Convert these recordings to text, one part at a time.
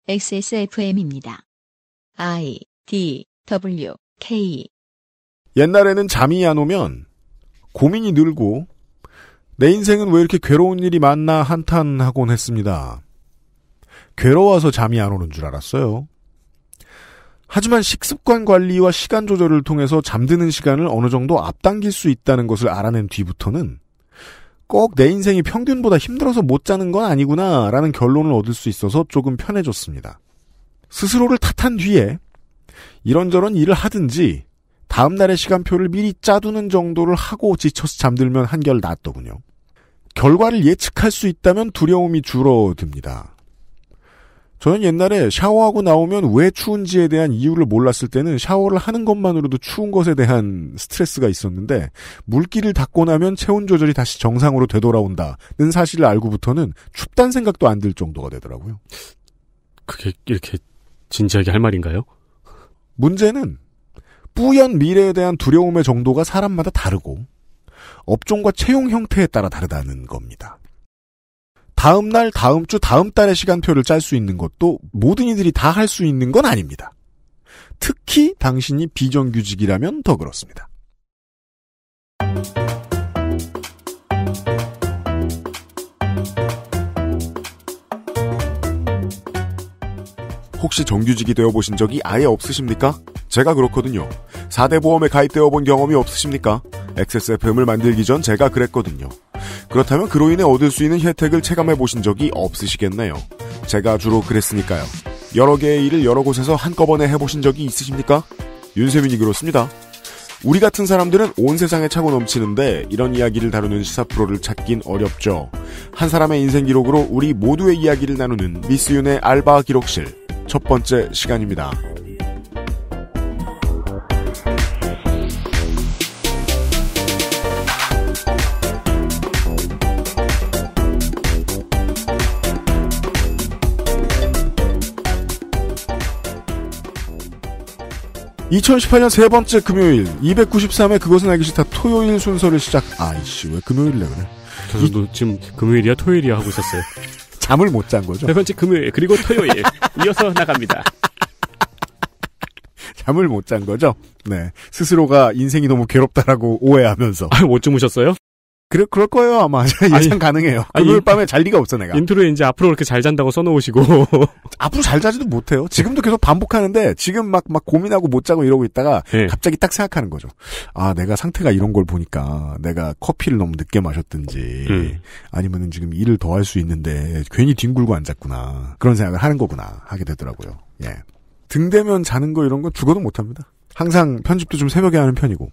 XSFM입니다. I, D, W, K. 옛날에는 잠이 안 오면 고민이 늘고 내 인생은 왜 이렇게 괴로운 일이 많나 한탄하곤 했습니다. 괴로워서 잠이 안 오는 줄 알았어요. 하지만 식습관 관리와 시간 조절을 통해서 잠드는 시간을 어느 정도 앞당길 수 있다는 것을 알아낸 뒤부터는 꼭 내 인생이 평균보다 힘들어서 못 자는 건 아니구나라는 결론을 얻을 수 있어서 조금 편해졌습니다. 스스로를 탓한 뒤에 이런저런 일을 하든지 다음 날의 시간표를 미리 짜두는 정도를 하고 지쳐서 잠들면 한결 낫더군요. 결과를 예측할 수 있다면 두려움이 줄어듭니다. 저는 옛날에 샤워하고 나오면 왜 추운지에 대한 이유를 몰랐을 때는 샤워를 하는 것만으로도 추운 것에 대한 스트레스가 있었는데 물기를 닦고 나면 체온 조절이 다시 정상으로 되돌아온다는 사실을 알고부터는 춥다는 생각도 안 들 정도가 되더라고요. 그게 이렇게 진지하게 할 말인가요? 문제는 뿌연 미래에 대한 두려움의 정도가 사람마다 다르고 업종과 채용 형태에 따라 다르다는 겁니다. 다음 날, 다음 주, 다음 달의 시간표를 짤 수 있는 것도 모든 이들이 다 할 수 있는 건 아닙니다. 특히 당신이 비정규직이라면 더 그렇습니다. 혹시 정규직이 되어보신 적이 아예 없으십니까? 제가 그렇거든요. 4대 보험에 가입되어 본 경험이 없으십니까? XSFM을 만들기 전 제가 그랬거든요. 그렇다면 그로 인해 얻을 수 있는 혜택을 체감해 보신 적이 없으시겠네요. 제가 주로 그랬으니까요. 여러 개의 일을 여러 곳에서 한꺼번에 해보신 적이 있으십니까? 윤세민이 그렇습니다. 우리 같은 사람들은 온 세상에 차고 넘치는데 이런 이야기를 다루는 시사 프로를 찾긴 어렵죠. 한 사람의 인생 기록으로 우리 모두의 이야기를 나누는 미스윤의 알바 기록실 첫 번째 시간입니다. (2018년) 세 번째 금요일 293회 그것은 알기 싫다 토요일 순서를 시작. 아이씨 왜 금요일이래 그래. 저도 지금 금요일이야 토요일이야 하고 있었어요. 잠을 못 잔 거죠. 세 번째 금요일 그리고 토요일 이어서 나갑니다. 잠을 못 잔 거죠. 네, 스스로가 인생이 너무 괴롭다라고 오해하면서. 못 주무셨어요? 그럴 거예요 아마. 예상 가능해요. 금요일 밤에 잘 리가 없어 내가. 인트로에 이제 앞으로 그렇게 잘 잔다고 써놓으시고. 앞으로 잘 자지도 못해요. 지금도 계속 반복하는데 지금 막 고민하고 못 자고 이러고 있다가 네. 갑자기 딱 생각하는 거죠. 아 내가 상태가 이런 걸 보니까 내가 커피를 너무 늦게 마셨든지 아니면은 지금 일을 더 할 수 있는데 괜히 뒹굴고 앉았구나. 그런 생각을 하는 거구나 하게 되더라고요. 예. 등 대면 자는 거 이런 건 죽어도 못합니다. 항상 편집도 좀 새벽에 하는 편이고.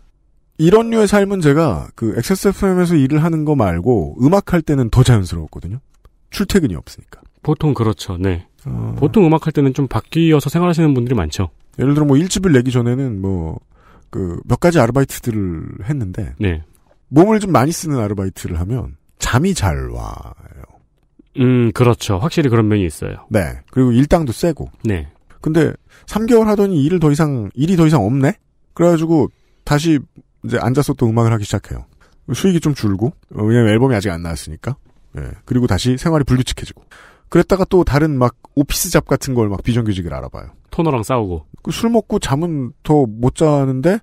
이런 류의 삶은 제가 그 XSFM에서 일을 하는 거 말고 음악할 때는 더 자연스러웠거든요. 출퇴근이 없으니까. 보통 그렇죠. 네. 보통 음악할 때는 좀 바뀌어서 생활하시는 분들이 많죠. 예를 들어 뭐 1집을 내기 전에는 뭐 그 몇 가지 아르바이트들을 했는데 네. 몸을 좀 많이 쓰는 아르바이트를 하면 잠이 잘 와요. 그렇죠. 확실히 그런 면이 있어요. 네. 그리고 일당도 세고. 네. 근데 3개월 하더니 일이 더 이상 없네? 그래가지고 다시 이제 앉아서 또 음악을 하기 시작해요. 수익이 좀 줄고, 왜냐면 앨범이 아직 안 나왔으니까. 예. 그리고 다시 생활이 불규칙해지고. 그랬다가 또 다른 막 오피스 잡 같은 걸 막 비정규직을 알아봐요. 토너랑 싸우고. 술 먹고 잠은 더 못 자는데,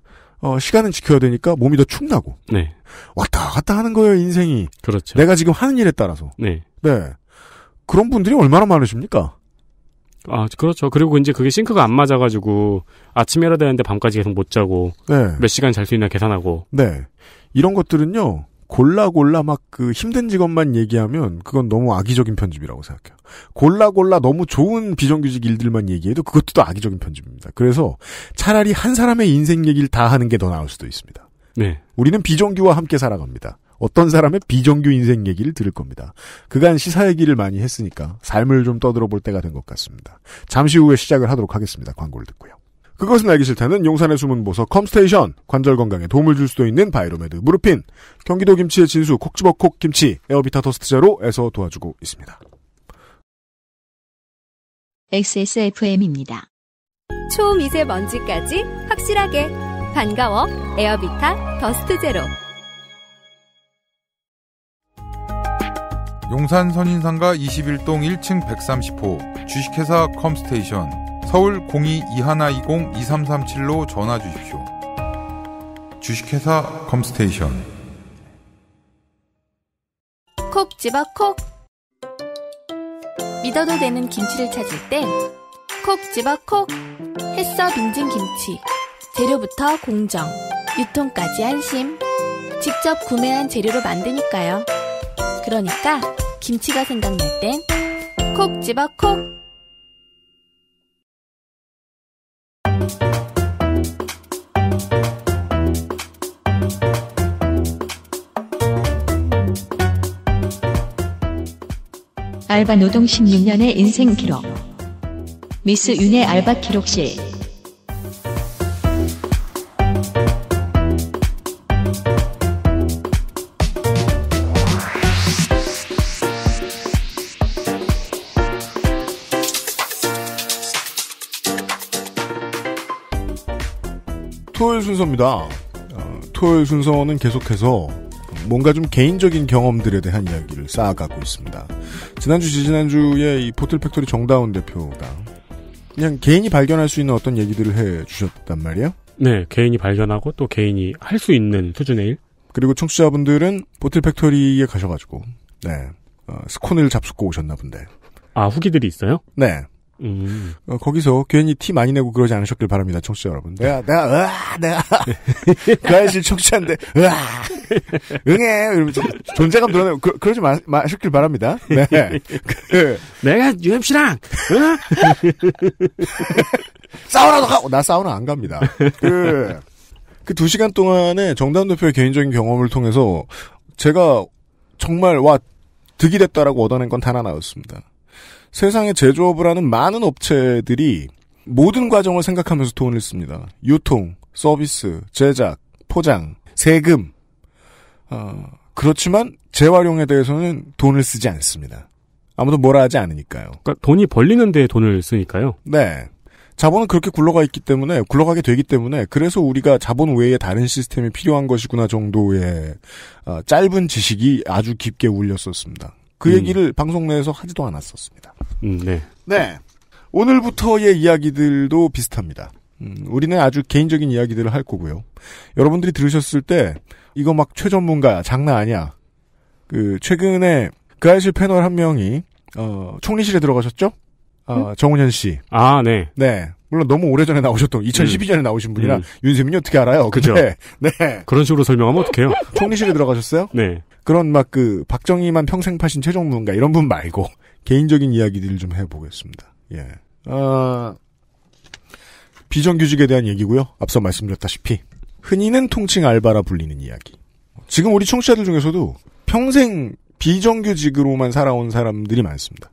시간은 지켜야 되니까 몸이 더 축나고. 네. 왔다 갔다 하는 거예요, 인생이. 그렇죠. 내가 지금 하는 일에 따라서. 네. 네. 그런 분들이 얼마나 많으십니까? 아, 그렇죠. 그리고 이제 그게 싱크가 안 맞아가지고 아침에 해야 되는데 밤까지 계속 못 자고 네. 몇 시간 잘 수 있나 계산하고. 네. 이런 것들은요. 골라 막 그 힘든 직업만 얘기하면 그건 너무 악의적인 편집이라고 생각해요. 골라 너무 좋은 비정규직 일들만 얘기해도 그것도 또 악의적인 편집입니다. 그래서 차라리 한 사람의 인생 얘기를 다 하는 게 더 나을 수도 있습니다. 네. 우리는 비정규와 함께 살아갑니다. 어떤 사람의 비정규 인생 얘기를 들을 겁니다. 그간 시사 얘기를 많이 했으니까 삶을 좀 떠들어볼 때가 된 것 같습니다. 잠시 후에 시작을 하도록 하겠습니다. 광고를 듣고요. 그것은 알기 싫다는 용산의 숨은 보석 컴스테이션, 관절 건강에 도움을 줄 수도 있는 바이로메드 무르핀, 경기도 김치의 진수 콕 집어 콕 김치, 에어비타 토스트 제로에서 도와주고 있습니다. XSFM입니다. 초미세먼지까지 확실하게 반가워 에어비타 더스트 제로. 용산 선인상가 21동 1층 130호 주식회사 컴스테이션 서울 02-2120-2337로 전화 주십시오. 주식회사 컴스테이션. 콕 집어 콕. 믿어도 되는 김치를 찾을 땐 콕 집어 콕. 햇서 빙진 김치. 재료부터 공정, 유통까지 안심. 직접 구매한 재료로 만드니까요. 그러니까 김치가 생각날 땐 콕 집어 콕. 알바 노동 16년의 인생 기록. 미스 윤의 알바 기록실. 토요일 순서입니다. 토요일 순서는 계속해서 뭔가 좀 개인적인 경험들에 대한 이야기를 쌓아가고 있습니다. 지난주, 지지난주에 이 포틀팩토리 정다운 대표가 그냥 개인이 발견할 수 있는 어떤 얘기들을 해 주셨단 말이에요? 네, 개인이 발견하고 또 개인이 할 수 있는 수준의 일. 그리고 청취자분들은 포틀팩토리에 가셔가지고, 네, 스콘을 잡숫고 오셨나 본데. 아, 후기들이 있어요? 네. 거기서 괜히 티 많이 내고 그러지 않으셨길 바랍니다, 청취자 여러분. 내가, 그 아이실 청취자인데, 응해! 이러면서 존재감 드러내고, 그러지 마셨길 바랍니다. 네. 내가 UMC랑, 사우나도 가고, 나 사우나 안 갑니다. 그 2시간 동안에 정다운 대표의 개인적인 경험을 통해서 제가 정말, 득이 됐다라고 얻어낸 건 단 하나였습니다. 세상에 제조업을 하는 많은 업체들이 모든 과정을 생각하면서 돈을 씁니다. 유통, 서비스, 제작, 포장, 세금. 그렇지만 재활용에 대해서는 돈을 쓰지 않습니다. 아무도 뭐라 하지 않으니까요. 그러니까 돈이 벌리는 데 돈을 쓰니까요. 네. 자본은 그렇게 굴러가게 되기 때문에 그래서 우리가 자본 외에 다른 시스템이 필요한 것이구나 정도의 짧은 지식이 아주 깊게 울렸었습니다. 그 얘기를 방송 내에서 하지도 않았었습니다. 네. 네. 오늘부터의 이야기들도 비슷합니다. 우리는 아주 개인적인 이야기들을 할 거고요. 여러분들이 들으셨을 때 이거 막 최전문가야, 장난 아니야. 최근에 그 아이실 패널 한 명이 총리실에 들어가셨죠? 정은현 씨. 아, 네. 네. 물론 너무 오래전에 나오셨던 2012년에 나오신 분이라 윤세민이 어떻게 알아요? 그죠. 네. 그런 식으로 설명하면 어떡해요? 총리실에 들어가셨어요? 네. 그런 박정희만 평생 파신 최종문가 이런 분 말고 개인적인 이야기들을 좀 해보겠습니다. 예. 비정규직에 대한 얘기고요. 앞서 말씀드렸다시피 흔히는 통칭 알바라 불리는 이야기. 지금 우리 청취자들 중에서도 평생 비정규직으로만 살아온 사람들이 많습니다.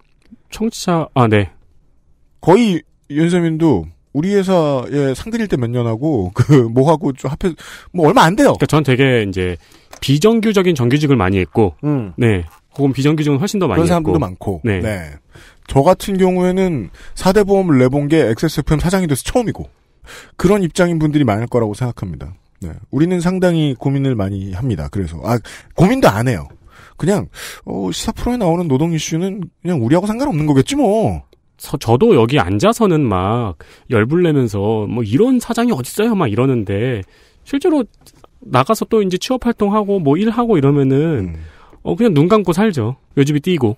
네. 거의 윤세민도 우리 회사에 상들일 때 몇 년 하고 뭐하고 좀 합해 얼마 안 돼요. 그러니까 전 되게 이제 비정규적인 정규직을 많이 했고, 네. 혹은 비정규직은 훨씬 더 많이 그런 했고. 사람들도 많고, 네. 네. 저 같은 경우에는 4대 보험을 내본 게 XSFM 사장이 돼서 처음이고, 그런 입장인 분들이 많을 거라고 생각합니다. 네. 우리는 상당히 고민을 많이 합니다. 그래서, 고민도 안 해요. 그냥, 시사 프로에 나오는 노동 이슈는 그냥 우리하고 상관없는 거겠지 뭐. 저도 여기 앉아서는 막 열불내면서 이런 사장이 어딨어요? 막 이러는데, 실제로 나가서 또 이제 취업 활동하고 일하고 이러면은, 그냥 눈 감고 살죠. 외주비 떼이고.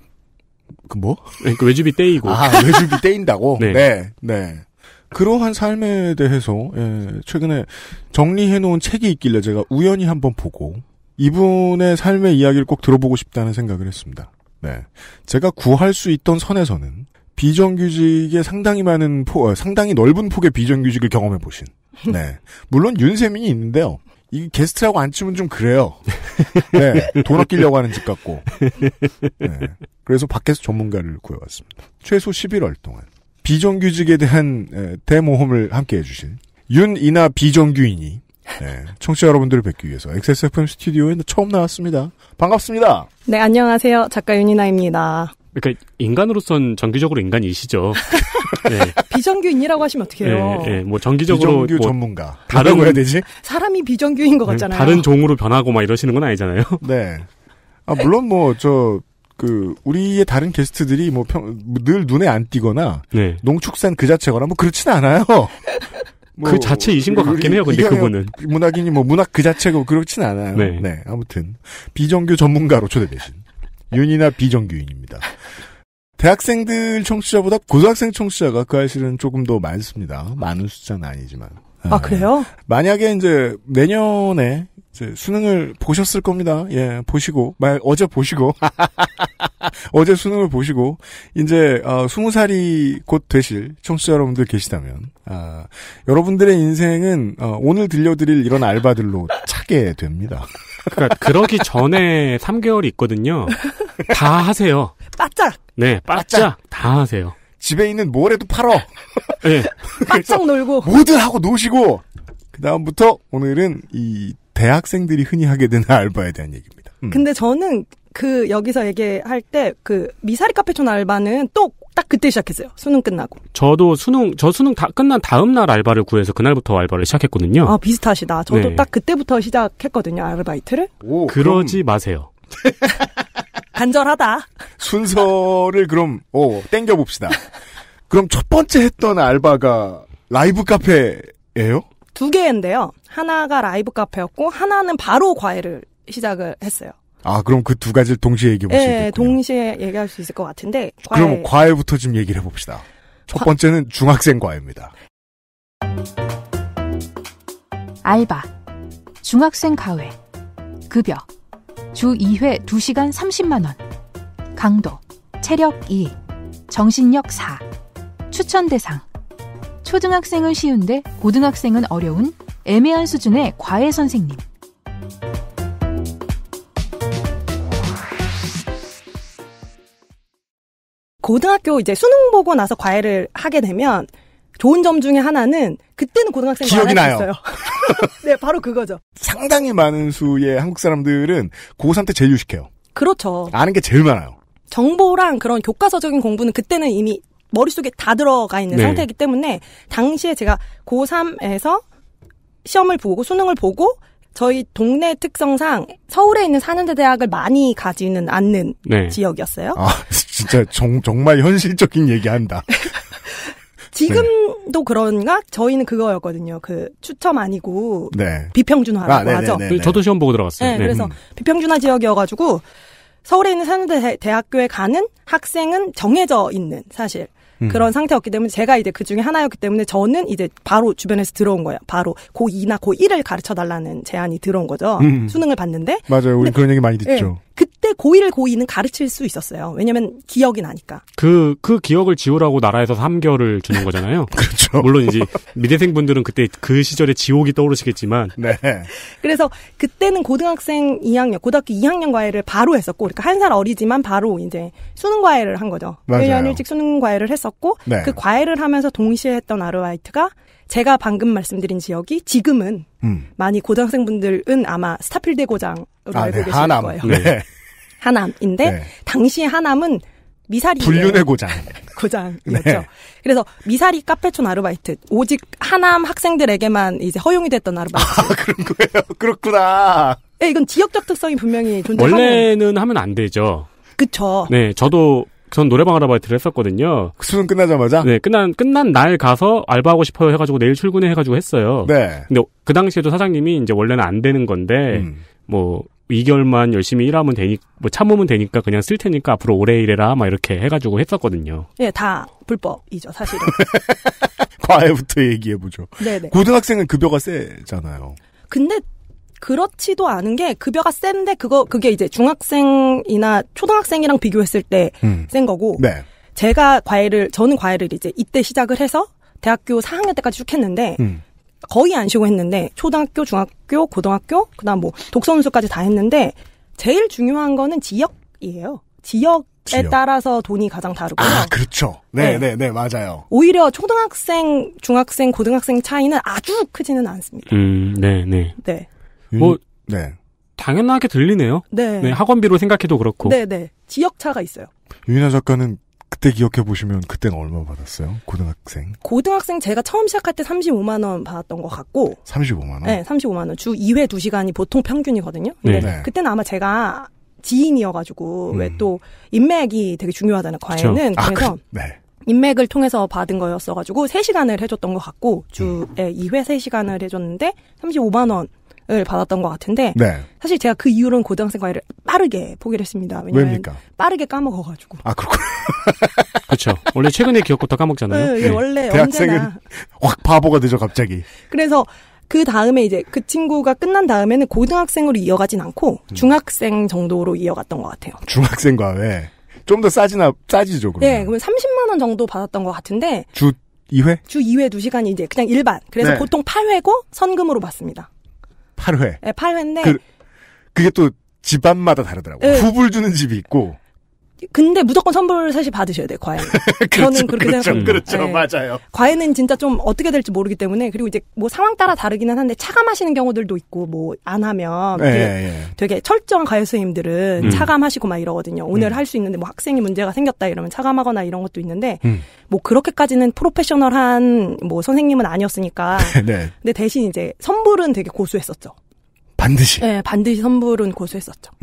그러니까 외주비 떼이고. 외주비 떼인다고? 네. 네. 그러한 삶에 대해서, 최근에 정리해놓은 책이 있길래 제가 우연히 한번 보고, 이분의 삶의 이야기를 꼭 들어보고 싶다는 생각을 했습니다. 네. 제가 구할 수 있던 선에서는, 비정규직의 상당히 넓은 폭의 비정규직을 경험해보신. 네. 물론 윤세민이 있는데요. 이 게스트라고 안 치면 좀 그래요. 네. 돈 아끼려고 하는 집 같고. 네. 그래서 밖에서 전문가를 구해왔습니다. 최소 11월 동안 비정규직에 대한 대모험을 함께 해주실 윤이나 비정규인이 청취자 여러분들을 뵙기 위해서 XSFM 스튜디오에 처음 나왔습니다. 반갑습니다. 네, 안녕하세요. 작가 윤이나입니다. 그러니까 인간으로선 정규적으로 인간이시죠. 네. 비정규인이라고 하시면 어떡해요. 네, 정기적으로 비정규 전문가. 다른 해야 되지? 사람이 비정규인 것 같잖아요. 다른 종으로 변하고 막 이러시는 건 아니잖아요. 네. 물론 우리의 다른 게스트들이 늘 눈에 안 띄거나, 네. 농축산 그 자체거나 그렇진 않아요. 그 자체이신 것 같긴 해요, 근데 그분은. 문학인이 문학 그 자체고 그렇진 않아요. 네. 네, 아무튼. 비정규 전문가로 초대되신. 윤이나 비정규인입니다. 대학생들 청취자보다 고등학생 청취자가 그 사실은 조금 더 많습니다. 많은 숫자는 아니지만. 아, 그래요? 만약에 이제 내년에 이제 수능을 보셨을 겁니다. 예, 보시고. 어제 보시고. 어제 수능을 보시고, 이제, 20살이 곧 되실 청취자 여러분들 계시다면, 여러분들의 인생은, 오늘 들려드릴 이런 알바들로 차게 됩니다. 그러니까, 그러기 전에 3개월이 있거든요. 다 하세요. 바짝! 네, 바짝 다 하세요. 집에 있는 뭐래도 팔어. 네. 바짝 놀고. 뭐든 하고 노시고, 그 다음부터 오늘은 이 대학생들이 흔히 하게 되는 알바에 대한 얘기입니다. 근데 저는 여기서 얘기할 때 미사리 카페촌 알바는 또 딱 그때 시작했어요. 수능 끝나고. 저도 수능 다 끝난 다음 날 알바를 구해서 그날부터 알바를 시작했거든요. 아, 비슷하시다. 저도 네. 딱 그때부터 시작했거든요, 아르바이트를. 오, 그러지 마세요. 간절하다. 순서를 그럼, 땡겨봅시다. 그럼 첫 번째 했던 알바가 라이브 카페예요? 2개인데요. 하나가 라이브 카페였고, 하나는 바로 과외를 시작을 했어요. 아, 그럼 그 두 가지를 동시에 얘기해 볼 수 있겠군요. 네, 동시에 얘기할 수 있을 것 같은데. 그럼 과외부터 좀 얘기를 해봅시다. 첫 번째는 중학생 과외입니다. 알바, 중학생 과외, 급여, 주 2회 2시간 30만원, 강도, 체력 2, 정신력 4, 추천 대상, 초등학생은 쉬운데 고등학생은 어려운 애매한 수준의 과외 선생님. 고등학교 이제 수능 보고 나서 과외를 하게 되면 좋은 점 중에 하나는 그때는 고등학생 기억이 과외를 나요. 했어요. 네, 바로 그거죠. 상당히 많은 수의 한국 사람들은 고3 때 제일 유식해요. 그렇죠. 아는 게 제일 많아요. 정보랑 그런 교과서적인 공부는 그때는 이미 머릿속에 다 들어가 있는 네. 상태이기 때문에 당시에 제가 고3에서 시험을 보고 수능을 보고 저희 동네 특성상 서울에 있는 4년제 대학을 많이 가지는 않는 네. 지역이었어요. 아, 진짜 정말 현실적인 얘기한다. 지금도 그런가? 저희는 그거였거든요. 추첨 아니고 네. 비평준화라고 하죠. 네네네. 저도 시험 보고 들어갔어요. 네, 네. 그래서 비평준화 지역이어가지고 서울에 있는 4년제 대학교에 가는 학생은 정해져 있는 사실 그런 상태였기 때문에 제가 이제 그 중에 하나였기 때문에 저는 이제 바로 주변에서 들어온 거예요. 바로 고2나 고1을 가르쳐달라는 제안이 들어온 거죠. 수능을 봤는데. 맞아요. 우리 그런 얘기 많이 듣죠. 네, 그때 고1을 고2는 가르칠 수 있었어요. 왜냐면 기억이 나니까. 그 기억을 지우라고 나라에서 3개월을 주는 거잖아요. 그렇죠. 물론 이제 미대생분들은 그때 그 시절의 지옥이 떠오르시겠지만. 네. 그래서 그때는 고등학교 2학년 과외를 바로 했었고, 그러니까 1살 어리지만 바로 이제 수능 과외를 한 거죠. 맞아요. 1년 일찍 수능 과외를 했었고, 네. 그 과외를 하면서 동시에 했던 아르바이트가 제가 방금 말씀드린 지역이 지금은 많이 고등학생분들은 아마 스타필드 고장으로 알고 계실 하남. 거예요. 네. 하남인데 네. 당시 하남은 미사리 불륜의 고장. 고장이었죠. 네. 그래서 미사리 카페촌 아르바이트 오직 하남 학생들에게만 이제 허용이 됐던 아르바이트. 아, 그런 거예요. 그렇구나. 네, 이건 지역적 특성이 분명히 존재하는. 원래는 하면 안 되죠. 그쵸. 네, 전 노래방 아르바이트를 했었거든요. 수능 끝나자마자? 네, 끝난 날 가서 알바하고 싶어요 해가지고 내일 출근해 해가지고 했어요. 네. 근데 그 당시에도 사장님이 이제 원래는 안 되는 건데, 2개월만 열심히 일하면 참으면 되니까 그냥 쓸 테니까 앞으로 오래 일해라, 막 이렇게 해가지고 했었거든요. 네, 다 불법이죠, 사실은. 과외부터 얘기해보죠. 네네. 고등학생은 급여가 세잖아요. 근데, 그렇지도 않은 게 급여가 센데 그게 이제 중학생이나 초등학생이랑 비교했을 때 센 거고. 네. 저는 과외를 이제 이때 시작을 해서 대학교 4학년 때까지 쭉 했는데 거의 안 쉬고 했는데 초등학교, 중학교, 고등학교, 그다음 독서원수까지 다 했는데 제일 중요한 거는 지역이에요. 지역. 따라서 돈이 가장 다르고요. 아, 그렇죠. 네, 맞아요. 오히려 초등학생, 중학생, 고등학생 차이는 아주 크지는 않습니다. 네. 네. 네. 당연하게 들리네요. 네. 네, 학원비로 생각해도 그렇고. 네. 지역 차가 있어요. 윤희나 작가는 그때 기억해보시면 그때는 얼마 받았어요? 고등학생 제가 처음 시작할 때 35만 원 받았던 것 같고. 35만 원? 네, 35만 원. 주 2회 2시간이 보통 평균이거든요. 근데 네. 그때는 아마 제가 지인이어가지고 왜 또 인맥이 되게 중요하잖아요. 과외는. 그렇죠. 그래서 네. 인맥을 통해서 받은 거였어가지고 3시간을 해줬던 것 같고 주에 2회 3시간을 해줬는데 35만 원을 받았던 것 같은데 네. 사실 제가 그 이후로는 고등학생 과외를 빠르게 포기를 했습니다. 왜냐면 왜입니까? 빠르게 까먹어가지고. 아 그렇구나. 그렇죠. 원래 최근에 기억부터 까먹잖아요. 네, 원래 대학생은 언제나. 확 바보가 되죠 갑자기. 그래서 그 다음에 이제 그 친구가 끝난 다음에는 고등학생으로 이어가진 않고 중학생 정도로 이어갔던 것 같아요. 중학생과 왜 좀 더 싸지죠 그러면. 네, 그러면 30만 원 정도 받았던 것 같은데 주 2회? 주 2회 2시간이 이제 그냥 일반. 그래서 네. 보통 8회고 선금으로 받습니다. 8회. 네, 8회인데 그게 또 집안마다 다르더라고요. 네. 후불 주는 집이 있고. 근데 무조건 선불 사실 받으셔야 돼요, 과외는. 저는 그렇게 생각합니다. 그렇죠. 네. 맞아요. 과외는 진짜 좀 어떻게 될지 모르기 때문에 그리고 이제 뭐 상황 따라 다르기는 한데 차감하시는 경우들도 있고 뭐 안 하면 되게 철저한 과외 선생님들은 차감하시고 막 이러거든요. 오늘 할 수 있는데 뭐 학생이 문제가 생겼다 이러면 차감하거나 이런 것도 있는데 뭐 그렇게까지는 프로페셔널한 뭐 선생님은 아니었으니까. 네. 근데 대신 이제 선불은 되게 고수했었죠. 반드시. 네, 반드시 선불은 고수했었죠.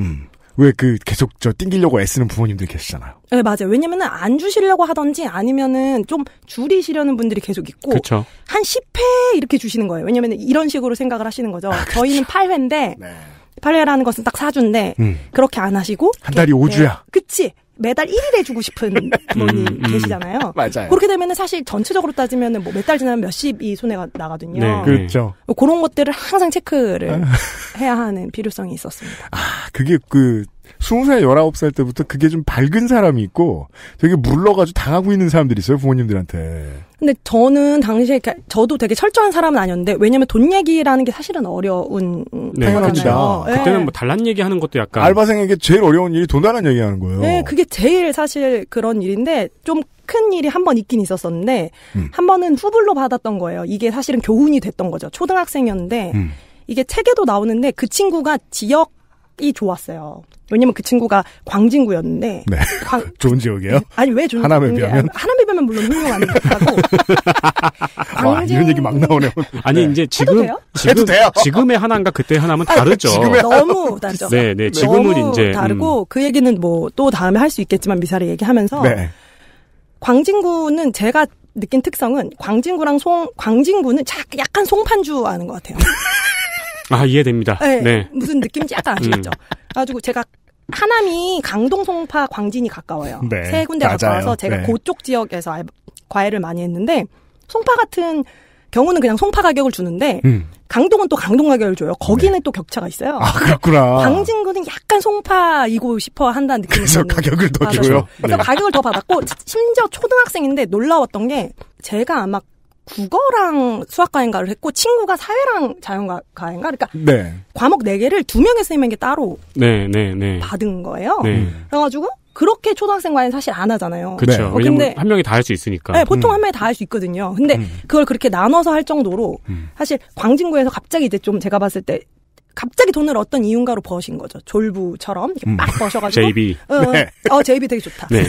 왜 계속 띵기려고 애쓰는 부모님들 계시잖아요. 네, 맞아요. 왜냐면은 안 주시려고 하던지 아니면은 좀 줄이시려는 분들이 계속 있고. 그렇죠. 한 10회 이렇게 주시는 거예요. 왜냐면은 이런 식으로 생각을 하시는 거죠. 저희는 8회인데, 네. 8회라는 것은 딱 4주인데, 그렇게 안 하시고. 한 달이 5주야. 네, 그치. 매달 1일에 주고 싶은 분이 계시잖아요. 맞아요. 그렇게 되면은 사실 전체적으로 따지면은 뭐 몇 달 지나면 몇십이 손해가 나거든요. 네. 그렇죠. 그런 것들을 항상 체크를 해야 하는 필요성이 있었습니다. 그게 20살, 19살 때부터 그게 좀 밝은 사람이 있고 되게 물러가지고 당하고 있는 사람들이 있어요, 부모님들한테. 근데 저는 당시에 저도 되게 철저한 사람은 아니었는데 왜냐면 돈 얘기라는 게 사실은 어려운 당연합니다. 네. 그때는 뭐 달란 얘기하는 것도 약간 알바생에게 제일 어려운 일이 돈 달라는 얘기하는 거예요. 네, 그게 제일 사실 그런 일인데 좀 큰 일이 한 번 있긴 있었었는데 한 번은 후불로 받았던 거예요. 이게 사실은 교훈이 됐던 거죠. 초등학생이었는데 이게 책에도 나오는데 그 친구가 지역이 좋았어요. 왜냐면 그 친구가 광진구였는데. 네. 좋은 지역이에요? 아니, 왜 좋은 하남에 비하면? 하남에 비하면 물론 훌륭한 거고. 와, 이런 얘기 막 나오네요. 아니, 이제 해도 돼요? 지금의 하나인가 그때 하나는 다르죠. 너무 다르죠. 네, 지금은 너무 이제. 다르고 그 얘기는 뭐 또 다음에 할 수 있겠지만 미사리 얘기하면서. 네. 광진구는 제가 느낀 특성은 광진구는 약간 송판주 아는 것 같아요. 아, 이해됩니다. 네. 네. 무슨 느낌인지 약간 아시겠죠? 그래가지고 제가 하남이 강동, 송파, 광진이 가까워요. 네. 세 군데 맞아요. 가까워서 제가 네. 그쪽 지역에서 과외를 많이 했는데 송파 같은 경우는 그냥 송파 가격을 주는데 강동은 또 강동 가격을 줘요. 거기는 또 격차가 있어요. 아, 그렇구나. 광진구는 약간 송파이고 싶어 한다는 느낌이 그래서 가격을 더 줘요. 그래서 가격을 더 받았고 심지어 초등학생인데 놀라웠던 게 제가 아마 국어랑 수학과인가를 했고 친구가 사회랑 자연과인가 그러니까 네. 과목 4개를 2명의 선생님에게 따로 네. 받은 거예요. 네. 그래가지고 그렇게 초등학생 과외는 사실 안 하잖아요. 그렇죠. 네. 왜냐면 근데 한 명이 다 할 수 있으니까. 네, 보통 한 명이 다 할 수 있거든요. 근데 그걸 그렇게 나눠서 할 정도로 사실 광진구에서 갑자기 이제 좀 제가 봤을 때 갑자기 돈을 어떤 이윤가로 버신 거죠. 졸부처럼 이렇게 빡 버셔가지고. JB. 네. JB 되게 좋다. 네.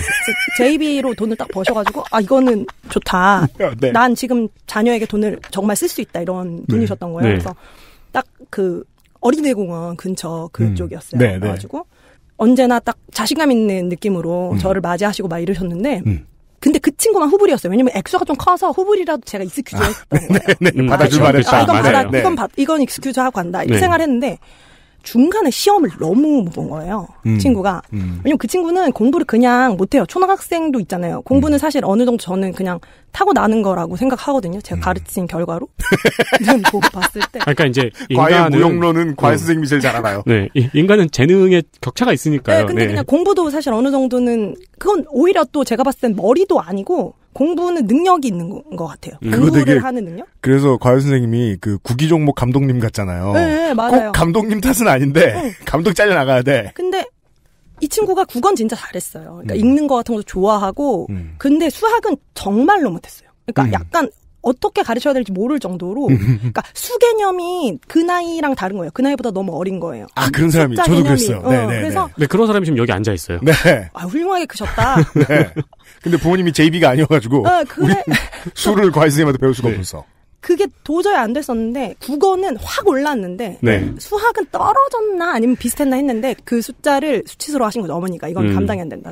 JB로 돈을 딱 버셔가지고 이거는 좋다. 네. 난 지금 자녀에게 돈을 정말 쓸 수 있다 이런 분이셨던 거예요. 네. 그래서 딱 그 어린이대공원 근처 그쪽이었어요. 네, 네. 그래가지고 언제나 딱 자신감 있는 느낌으로 저를 맞이하시고 막 이러셨는데. 근데 그 친구만 후불이었어요. 왜냐면 액수가 좀 커서 후불이라도 제가 익스큐즈 했던 거예요. 네, 받아줄 말했다. 이건 익스큐즈 하고 간다. 이렇게 네. 생각했는데 중간에 시험을 너무 못 본 거예요. 친구가. 왜냐면 그 친구는 공부를 그냥 못해요. 초등학생도 있잖아요. 공부는 사실 어느 정도 저는 그냥 타고 나는 거라고 생각하거든요. 제가 가르친 결과로. 보고 봤을 때. 그러니까 이제 과외 인간은 무용론은 과외 선생님이 제일 잘 알아요. 네, 인간은 재능의 격차가 있으니까요. 네, 근데 그냥 공부도 사실 어느 정도는 그건 오히려 또 제가 봤을 땐 머리도 아니고 공부는 능력이 있는 것 같아요. 공부를 되게 하는 능력? 그래서 과외 선생님이 그 구기 종목 감독님 같잖아요. 네, 맞아요. 꼭 감독님 탓은 아닌데 감독 잘려 나가야 돼. 근데 이 친구가 국어는 진짜 잘했어요. 그러니까 읽는 거 같은 것도 좋아하고 근데 수학은 정말로 못했어요. 그러니까 약간 어떻게 가르쳐야 될지 모를 정도로 그러니까 수 개념이 그 나이랑 다른 거예요. 그 나이보다 너무 어린 거예요. 아, 그런 사람이 저도 그랬어요. 네, 그래서 네, 그런 사람이 지금 여기 앉아 있어요. 네. 훌륭하게 크셨다. 네. 근데 부모님이 JB가 아니어가지고 그래. 수를 과외 선생님한테 배울 수가 없었어. 그게 도저히 안 됐었는데 국어는 확 올랐는데 네. 수학은 떨어졌나 아니면 비슷했나 했는데 그 숫자를 수치스러워 하신 거죠. 어머니가 이건 감당이 안 된다.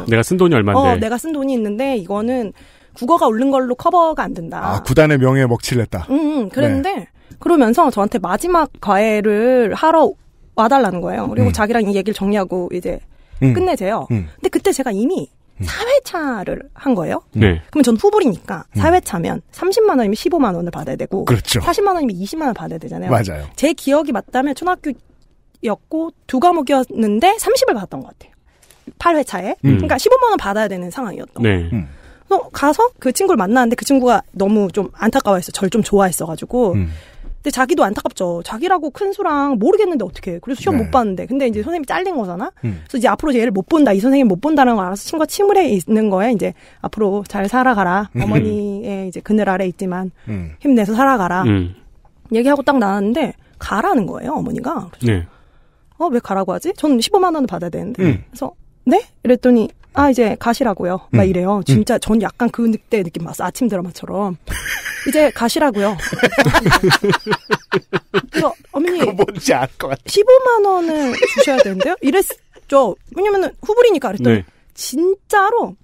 내가 쓴 돈이 얼마인데. 내가 쓴 돈이 있는데 이거는 국어가 오른 걸로 커버가 안 된다. 구단의 명예에 먹칠을 했다. 그랬는데 네. 그러면서 저한테 마지막 과외를 하러 와달라는 거예요. 그리고 자기랑 이 얘기를 정리하고 이제 끝내재요. 근데 그때 제가 이미 4회차를 한 거예요. 네. 그러면 전 후불이니까 4회차면 30만 원이면 15만 원을 받아야 되고 그렇죠. 40만 원이면 20만 원 받아야 되잖아요. 맞아요. 제 기억이 맞다면 초등학교였고 2과목이었는데 30을 받았던 것 같아요. 8회차에. 그러니까 15만 원 받아야 되는 상황이었던 네. 거예요. 그래서 가서 그 친구를 만났는데 그 친구가 너무 좀 안타까워했어. 저를 좀 좋아했어가지고. 근데 자기도 안타깝죠. 자기라고 큰 수랑 모르겠는데 어떻게. 그래서 시험 못 봤는데. 근데 이제 선생님이 잘린 거잖아. 그래서 이제 앞으로 얘를 못 본다. 이 선생님 못 본다는 걸 알아서 친구가 침울해 있는 거에 이제 앞으로 잘 살아가라. 어머니의 이제 그늘 아래 있지만 힘내서 살아가라. 얘기하고 딱 나왔는데 가라는 거예요. 어머니가. 네. 왜 가라고 하지? 저는 15만 원을 받아야 되는데. 그래서 네? 이랬더니 이제 가시라고요. 막 이래요. 진짜 전 약간 그때 느낌 봤어. 아침 드라마처럼. 이제 가시라고요. 그래서 어머니 그거 뭔지 알 것 같아. 15만 원을 주셔야 되는데요? 이랬죠. 왜냐면은 후불이니까 그랬더니 네. 진짜로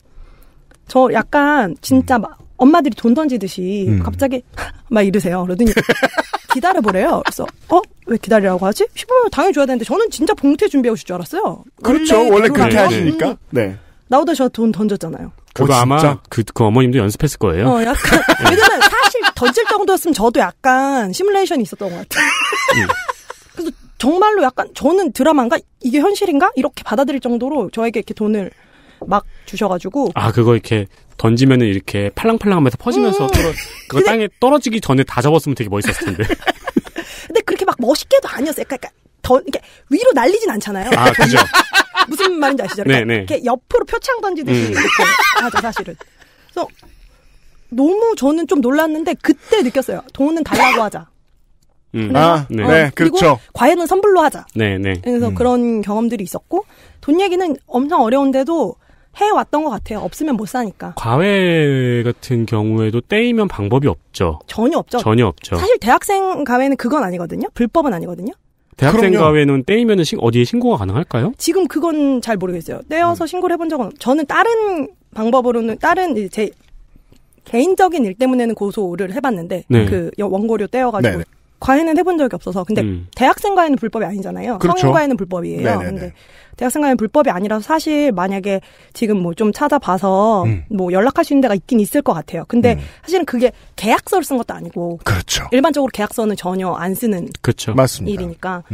저 약간 진짜 막 엄마들이 돈 던지듯이 갑자기 막 이러세요. 그러더니 기다려보래요. 그래서 왜 기다리라고 하지? 15만 원 당연히 줘야 되는데 저는 진짜 봉투에 준비해 오실 줄 알았어요. 그렇죠. 원래 그렇게 대로라면. 하시니까. 네. 나오다 저 돈 던졌잖아요. 그거 아마 그 어머님도 연습했을 거예요. 약간 왜냐면 사실 던질 정도였으면 저도 약간 시뮬레이션이 있었던 것 같아요. 그래서 정말로 약간 저는 드라마인가 이게 현실인가 이렇게 받아들일 정도로 저에게 이렇게 돈을 막 주셔가지고 그거 이렇게 던지면은 이렇게 팔랑팔랑하면서 퍼지면서 그거 땅에 떨어지기 전에 다 접었으면 되게 멋있었을 텐데. 근데 그렇게 막 멋있게도 아니었어요. 그러니까 이렇게 위로 날리진 않잖아요. 그죠. 무슨 말인지 아시죠? 그러니까 네. 이렇게 옆으로 표창 던지듯이 이렇게 하죠, 사실은. 그래서 너무 저는 좀 놀랐는데 그때 느꼈어요. 돈은 달라고 하자. 네. 그리고 그렇죠. 과외는 선불로 하자. 네. 그래서 그런 경험들이 있었고 돈 얘기는 엄청 어려운데도 해왔던 것 같아요. 없으면 못 사니까. 과외 같은 경우에도 떼이면 방법이 없죠. 전혀 없죠. 전혀 없죠. 사실 대학생 과외는 그건 아니거든요. 불법은 아니거든요. 대학생 과외는 떼이면은 어디에 신고가 가능할까요? 지금 그건 잘 모르겠어요. 떼어서 신고를 해본 적은 저는 다른 방법으로는 다른 제 개인적인 일 때문에는 고소를 해봤는데 네. 그 원고료 떼어가지고 네네. 과외는 해본 적이 없어서 근데 대학생 과외는 불법이 아니잖아요. 그렇죠. 성인 과외는 불법이에요. 네네네. 근데 대학생 과외는 불법이 아니라서 사실 만약에 지금 뭐 좀 찾아봐서 뭐 연락할 수 있는 데가 있긴 있을 것 같아요. 근데 사실은 그게 계약서를 쓴 것도 아니고 그렇죠. 일반적으로 계약서는 전혀 안 쓰는 그렇죠. 맞습니다. 일이니까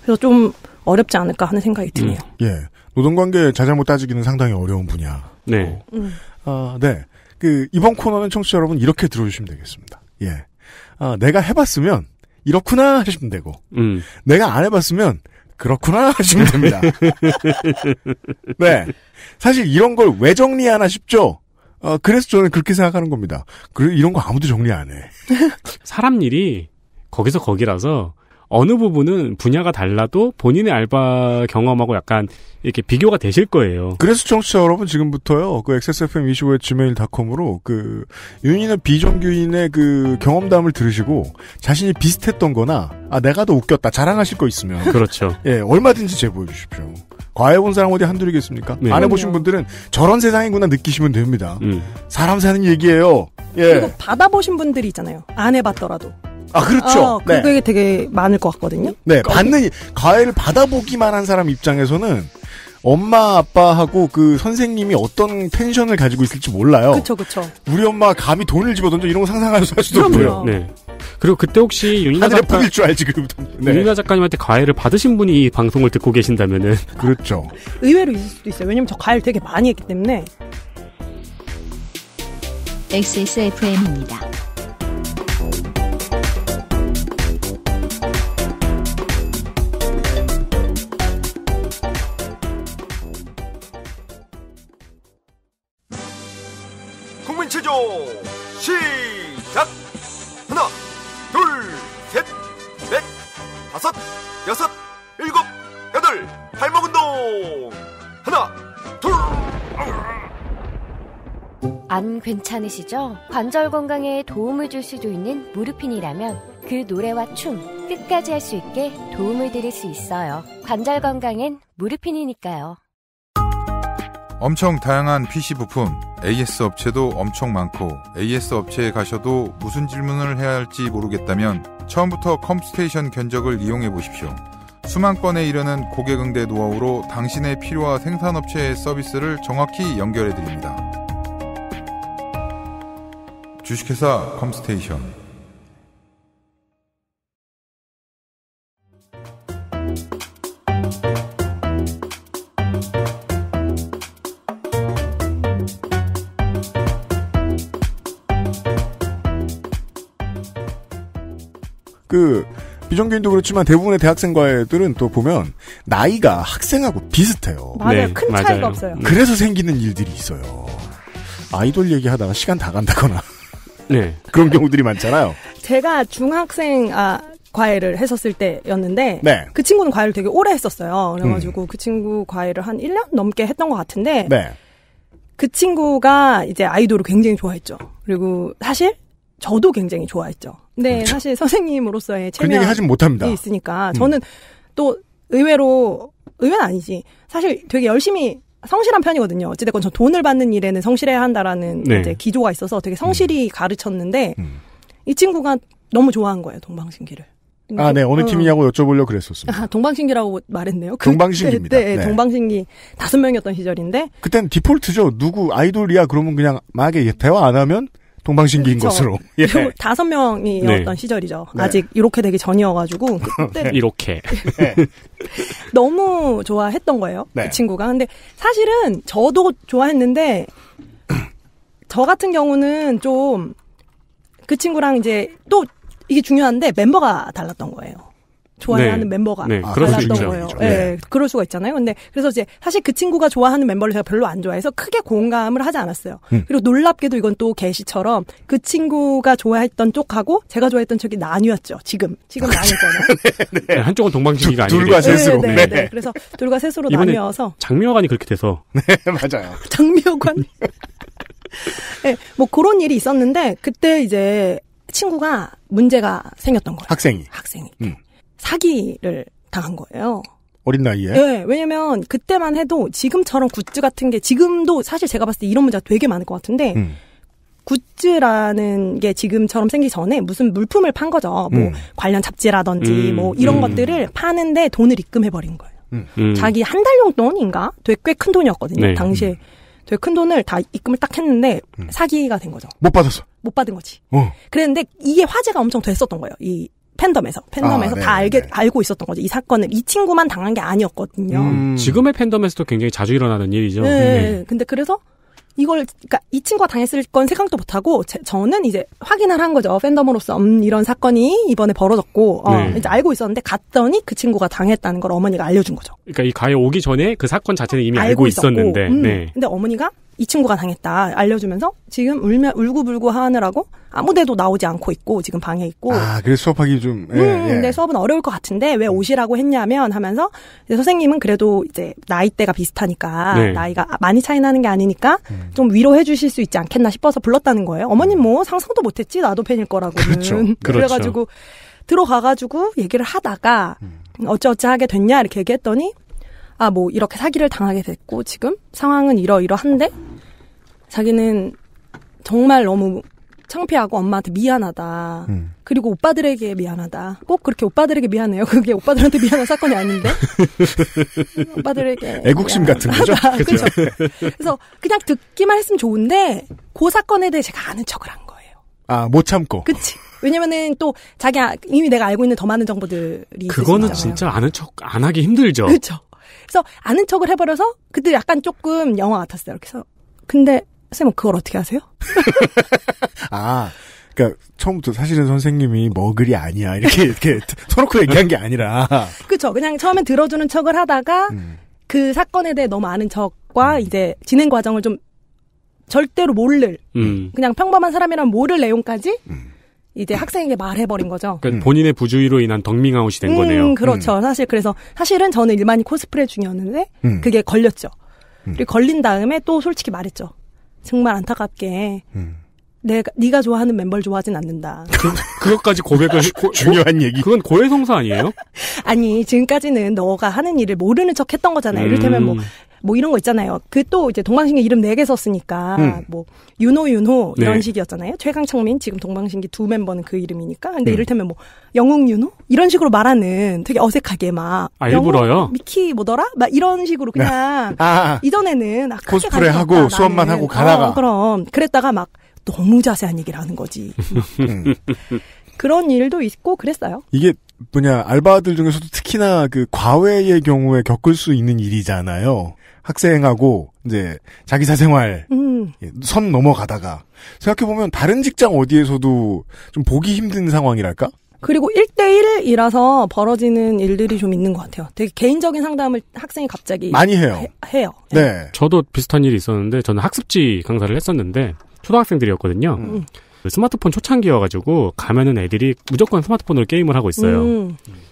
그래서 좀 어렵지 않을까 하는 생각이 드네요. 예. 노동관계 자잘못 따지기는 상당히 어려운 분야. 네. 네. 이번 코너는 청취자 여러분 이렇게 들어주시면 되겠습니다. 예. 내가 해봤으면 이렇구나 하시면 되고, 내가 안 해봤으면 그렇구나 하시면 됩니다. 네. 사실 이런 걸 왜 정리하나 싶죠? 그래서 저는 그렇게 생각하는 겁니다. 이런 거 아무도 정리 안 해. 사람 일이 거기서 거기라서 어느 부분은 분야가 달라도 본인의 알바 경험하고 약간 이렇게 비교가 되실 거예요. 그래서 청취자 여러분 지금부터요, XSFM25@gmail.com으로 윤희나 비정규인의 경험담을 들으시고 자신이 비슷했던 거나, 내가 더 웃겼다 자랑하실 거 있으면. 그렇죠. 예, 얼마든지 제보해 주십시오. 과외본 사람 어디 한둘이겠습니까? 네. 안 해보신 분들은 저런 세상이구나 느끼시면 됩니다. 사람 사는 얘기예요. 예. 그리고 받아보신 분들이 있잖아요. 안 해봤더라도. 그렇죠. 네. 그게 되게 많을 것 같거든요. 네, 과외를 받아보기만 한 사람 입장에서는 엄마, 아빠하고 선생님이 어떤 텐션을 가지고 있을지 몰라요. 그쵸. 우리 엄마가 감히 돈을 집어던져 이런 거 상상할 수도 없고요. 네. 그리고 그때 혹시 윤희나 하늘에 뿌릴 줄 알지, 네. 윤희나 작가님한테 과외를 받으신 분이 이 방송을 듣고 계신다면은. 그렇죠. 의외로 있을 수도 있어요. 왜냐면 저 과외를 되게 많이 했기 때문에. XSFM입니다. 국민체조 시작. 하나, 둘, 셋, 넷, 다섯, 여섯, 일곱, 여덟. 발목 운동. 하나, 둘. 안 괜찮으시죠? 관절 건강에 도움을 줄 수도 있는 무르핀이라면 그 노래와 춤 끝까지 할 수 있게 도움을 드릴 수 있어요. 관절 건강엔 무르핀이니까요. 엄청 다양한 PC 부품, AS 업체도 엄청 많고 AS 업체에 가셔도 무슨 질문을 해야 할지 모르겠다면 처음부터 컴스테이션 견적을 이용해 보십시오. 수만 건에 이르는 고객 응대 노하우로 당신의 필요와 생산업체의 서비스를 정확히 연결해 드립니다. 주식회사 컴스테이션. 비정규인도 그렇지만 대부분의 대학생 과외들은 또 보면 나이가 학생하고 비슷해요. 맞아요. 네, 큰 맞아요. 차이가 없어요. 그래서 생기는 일들이 있어요. 아이돌 얘기하다가 시간 다 간다거나. 네. 그런 경우들이 많잖아요. 제가 중학생 과외를 했었을 때였는데 네. 그 친구는 과외를 되게 오래 했었어요. 그래가지고 그 친구 과외를 한 1년 넘게 했던 것 같은데 네. 그 친구가 이제 아이돌을 굉장히 좋아했죠. 그리고 사실 저도 굉장히 좋아했죠. 근데 그렇죠. 사실 선생님으로서의 그런 얘기 하진 못합니다. 있으니까 저는 또 의외는 아니지. 사실 되게 열심히 성실한 편이거든요. 어찌됐건 저 돈을 받는 일에는 성실해야 한다라는 네. 이제 기조가 있어서 되게 성실히 가르쳤는데 이 친구가 너무 좋아한 거예요. 동방신기를. 아, 네. 어느 팀이냐고 여쭤보려고 그랬었습니다. 동방신기라고 말했네요. 동방신기입니다. 네, 네. 동방신기 5명이었던 시절인데. 그땐 디폴트죠. 누구 아이돌이야 그러면 그냥 만약에 대화 안 하면 동방신기인 그쵸. 것으로. 예. 5명이었던 네. 시절이죠. 네. 아직 이렇게 되기 전이어가지고 그때 이렇게. 네. 너무 좋아했던 거예요. 네. 그 친구가. 근데 사실은 저도 좋아했는데 저 같은 경우는 좀 그 친구랑 이제 또 이게 중요한데 멤버가 달랐던 거예요. 좋아하는 네. 멤버가 네, 그럴 수 달랐던 있죠. 거예요. 네. 네, 그럴 수가 있잖아요. 근데 그래서 이제 사실 그 친구가 좋아하는 멤버를 제가 별로 안 좋아해서 크게 공감을 하지 않았어요. 그리고 놀랍게도 이건 또 게시처럼 그 친구가 좋아했던 쪽하고 제가 좋아했던 쪽이 나뉘었죠. 지금 나뉘었잖아요. 네, 한쪽은 동방신기가 아니고 둘과 셋으로. 네, 네, 네. 그래서 둘과 셋으로 이번에 나뉘어서 장미여관이 그렇게 돼서 네, 맞아요. 장미여관. 네, 뭐 그런 일이 있었는데 그때 이제 친구가 문제가 생겼던 거예요. 학생이. 사기를 당한 거예요. 어린 나이에. 네, 왜냐면 그때만 해도 지금처럼 굿즈 같은 게 지금도 사실 제가 봤을 때 이런 문제가 되게 많을 것 같은데 굿즈라는 게 지금처럼 생기기 전에 무슨 물품을 판 거죠. 뭐 관련 잡지라든지 뭐 이런 것들을 파는데 돈을 입금해버린 거예요. 자기 한 달 용돈인가? 되게 꽤 큰 돈이었거든요. 네. 당시에. 되게 큰 돈을 다 입금을 딱 했는데 사기가 된 거죠. 못 받았어. 못 받은 거지. 그랬는데 이게 화제가 엄청 됐었던 거예요. 이 팬덤에서 다 알고 있었던 거죠. 이 사건을 이 친구만 당한 게 아니었거든요. 지금의 팬덤에서도 굉장히 자주 일어나는 일이죠. 네. 근데 그래서 그러니까 이 친구가 당했을 건 생각도 못하고 저는 이제 확인을 한 거죠. 팬덤으로서 이런 사건이 이번에 벌어졌고 네. 이제 알고 있었는데 갔더니 그 친구가 당했다는 걸 어머니가 알려준 거죠. 그러니까 이 가해 오기 전에 그 사건 자체는 이미 알고 알고 있었고. 있었는데. 네. 근데 어머니가 이 친구가 당했다 알려주면서 지금 울고불고 하느라고 아무데도 나오지 않고 있고 지금 방에 있고. 아, 그래서 수업하기 좀. 근데 수업은 어려울 것 같은데 왜 오시라고 했냐면 하면서 선생님은 그래도 이제 나이대가 비슷하니까 네. 나이가 많이 차이 나는 게 아니니까 좀 위로해 주실 수 있지 않겠나 싶어서 불렀다는 거예요. 어머님 뭐 상상도 못했지 나도 팬일 거라고는. 그렇죠. 그래가지고 들어가가지고 얘기를 하다가 어찌어찌 하게 됐냐 이렇게 얘기했더니 아, 뭐 이렇게 사기를 당하게 됐고 지금 상황은 이러이러한데 자기는 정말 너무 창피하고 엄마한테 미안하다. 그리고 오빠들에게 미안하다. 꼭 그렇게 오빠들에게 미안해요. 그게 오빠들한테 미안한 사건이 아닌데. 오빠들에게 애국심 같은 거죠. 그렇죠. 그래서 그냥 듣기만 했으면 좋은데 그 사건에 대해 제가 아는 척을 한 거예요. 아, 못 참고. 그치. 왜냐면은 또 자기가 이미 내가 알고 있는 더 많은 정보들이 그거는 있으시잖아요. 진짜 아는 척 안 하기 힘들죠. 그렇죠. 그래서 아는 척을 해버려서 그때 약간 조금 영화 같았어요. 그래서 근데 선생님 그걸 어떻게 하세요? 아, 그러니까 처음부터 사실은 선생님이 머글이 아니야 이렇게 서놓고 얘기한 게 아니라. 그렇죠. 그냥 처음엔 들어주는 척을 하다가 그 사건에 대해 너무 아는 척과 이제 진행 과정을 좀 절대로 모를 그냥 평범한 사람이란 모를 내용까지 이제 학생에게 말해버린 거죠. 그러니까 본인의 부주의로 인한 덕밍아웃이 된 거네요. 그렇죠. 사실은 저는 일반인 코스프레 중이었는데 그게 걸렸죠. 그리고 걸린 다음에 또 솔직히 말했죠. 정말 안타깝게 네가 좋아하는 멤버를 좋아하진 않는다. 그것까지 고백을 중요한 얘기. 그건 고해성사 아니에요? 아니 지금까지는 너가 하는 일을 모르는 척했던 거잖아요. 이를테면 뭐 이런 거 있잖아요. 그 또 이제 동방신기 이름 4개 썼으니까 뭐 윤호 이런 네. 식이었잖아요. 최강창민 지금 동방신기 2 멤버는 그 이름이니까. 근데 이를테면 뭐 영웅 윤호 이런 식으로 말하는 되게 어색하게 막 일부러요? 미키 뭐더라? 막 이런 식으로 그냥 이전에는 코스프레 하고 수업만 하고 가다가 그럼 그랬다가 막 너무 자세한 얘기를 하는 거지. 그런 일도 있고 그랬어요. 이게 알바들 중에서도 특히나 그 과외의 경우에 겪을 수 있는 일이잖아요. 학생하고 이제 자기 사생활 선 넘어가다가 생각해보면 다른 직장 어디에서도 좀 보기 힘든 상황이랄까? 그리고 1대1이라서 벌어지는 일들이 좀 있는 것 같아요. 되게 개인적인 상담을 학생이 갑자기 많이 해요. 해요. 네. 저도 비슷한 일이 있었는데 저는 학습지 강사를 했었는데 초등학생들이었거든요. 스마트폰 초창기여가지고 가면은 애들이 무조건 스마트폰으로 게임을 하고 있어요.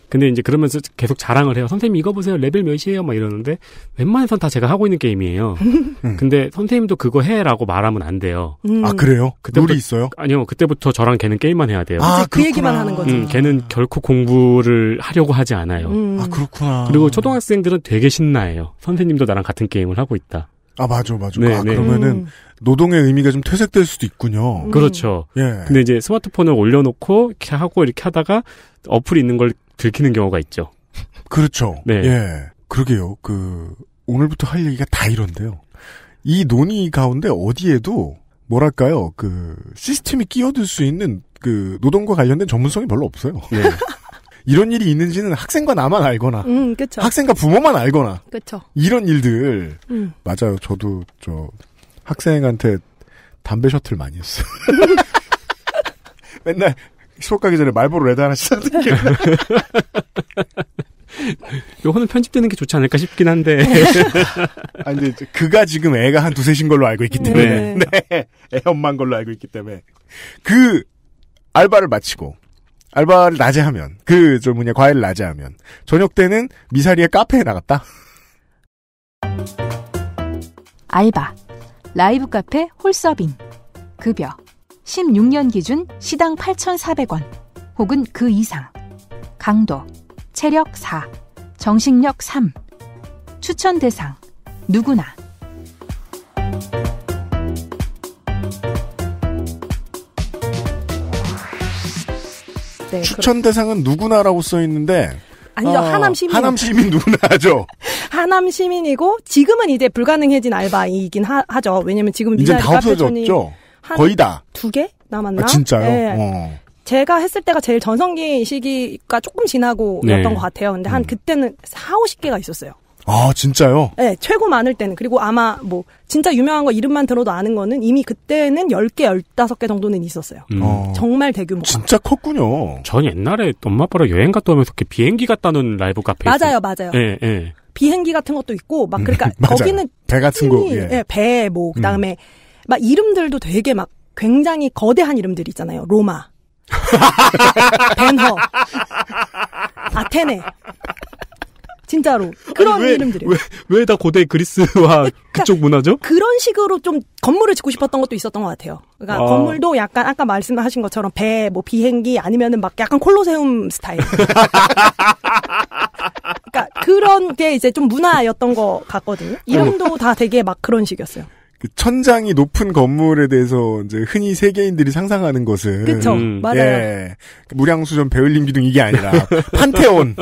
근데 이제 그러면서 계속 자랑을 해요. 선생님 이거 보세요. 레벨 몇이에요? 막 이러는데 웬만해선 다 제가 하고 있는 게임이에요. 근데 선생님도 그거 해라고 말하면 안 돼요. 아 그래요? 룰이 있어요? 아니요. 그때부터 저랑 걔는 게임만 해야 돼요. 그 얘기만 하는 거죠. 걔는 결코 공부를 하려고 하지 않아요. 아 그렇구나. 그리고 초등학생들은 되게 신나해요. 선생님도 나랑 같은 게임을 하고 있다. 아 맞아. 네, 아, 그러면은 노동의 의미가 좀 퇴색될 수도 있군요. 그렇죠. 예. 근데 이제 스마트폰을 올려놓고 이렇게 하고 이렇게 하다가 어플이 있는 걸 들키는 경우가 있죠. 그렇죠. 네. 예. 그러게요. 오늘부터 할 얘기가 다 이런데요. 이 논의 가운데 어디에도 뭐랄까요, 시스템이 끼어들 수 있는 노동과 관련된 전문성이 별로 없어요. 네. 이런 일이 있는지는 학생과 나만 알거나, 그쵸. 학생과 부모만 알거나, 그쵸. 이런 일들. 맞아요. 저도 학생한테 담배 셔틀 많이 했어요. 맨날 수업 가기 전에 말보로 레드 하나씩 사들게. 요거는 편집되는 게 좋지 않을까 싶긴 한데. 근데 그가 지금 애가 한 2-3인 걸로 알고 있기 때문에. 네. 애 엄마인 걸로 알고 있기 때문에. 알바를 마치고, 알바를 낮에 하면, 과외를 낮에 하면, 저녁 때는 미사리의 카페에 나갔다? 알바, 라이브 카페 홀서빙, 급여, 16년 기준 시당 8,400원, 혹은 그 이상, 강도, 체력 4, 정신력 3, 추천 대상, 누구나. 네, 추천 대상은 누구나라고 써 있는데 아니죠. 하남 시민. 하남 시민 누구나죠. 하남 시민이고 지금은 이제 불가능해진 알바이긴 하죠. 왜냐면 지금 이제 다 없어졌죠. 거의 다. 2개 남았나? 아, 진짜요? 네. 제가 했을 때가 제일 전성기 시기가 조금 지나고였던 것 같아요. 근데 그때는 40-50개가 있었어요. 아, 진짜요? 네, 최고 많을 때는. 그리고 아마 진짜 유명한 거 이름만 들어도 아는 거는 이미 그때는 10개, 15개 정도는 있었어요. 정말 대규모가. 진짜 컸군요. 전 옛날에 엄마 아빠랑 여행 갔다 오면서 이렇게 비행기 갔다 오는 라이브 카페 맞아요. 예. 비행기 같은 것도 있고, 그러니까 거기는. 배 같은 거, 예, 배, 그 다음에, 이름들도 되게 굉장히 거대한 이름들이 있잖아요. 로마. 벤허. 아테네. 진짜로. 그런 이름들이요. 왜 다 고대 그리스와 그쪽 문화죠? 그런 식으로 좀 건물을 짓고 싶었던 것도 있었던 것 같아요. 그러니까 건물도 약간 아까 말씀하신 것처럼 배, 비행기 아니면은 약간 콜로세움 스타일. 그러니까 그런 게 이제 좀 문화였던 것 같거든요. 이름도 다 되게 그런 식이었어요. 천장이 높은 건물에 대해서 이제 흔히 세계인들이 상상하는 것은 그렇죠. 맞아요. 예, 무량수전 베를린 비둥 이게 아니라 판테온.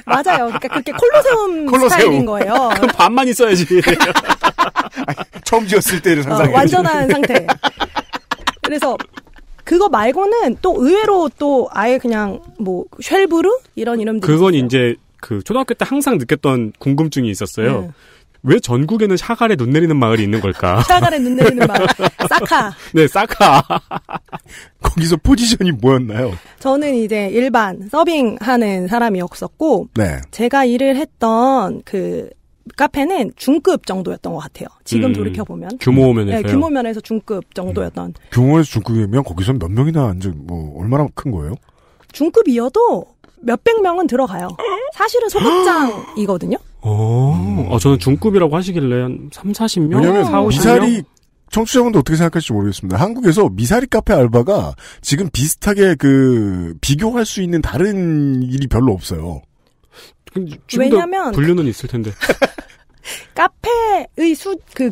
맞아요. 그러니까 그렇게 콜로세움 스타일인 거예요. 그럼 반만 있어야지. 처음 지었을 때를 상상해. 완전한 상태. 그래서 그거 말고는 또 의외로 또 아예 그냥 쉘브르 이런 이름들이 그건 있었어요. 이제 초등학교 때 항상 느꼈던 궁금증이 있었어요. 왜 전국에는 샤갈에 눈 내리는 마을이 있는 걸까? 샤갈에 눈 내리는 마을. 사카. 네, 사카. 거기서 포지션이 뭐였나요? 저는 이제 일반 서빙하는 사람이었었고, 네. 제가 일을 했던 카페는 중급 정도였던 것 같아요. 지금 돌이켜보면. 규모 면에서요? 네, 규모 면에서 중급 정도였던. 규모에서 중급이면 거기서 몇 명이나 얼마나 큰 거예요? 중급이어도 몇백 명은 들어가요. 사실은 소극장이거든요. 저는 중급이라고 하시길래 한 30-40명? 왜냐면 40-50명? 미사리 청취자분들 어떻게 생각할지 모르겠습니다. 한국에서 미사리 카페 알바가 지금 비슷하게 비교할 수 있는 다른 일이 별로 없어요. 왜냐면 분류는 있을 텐데. 카페의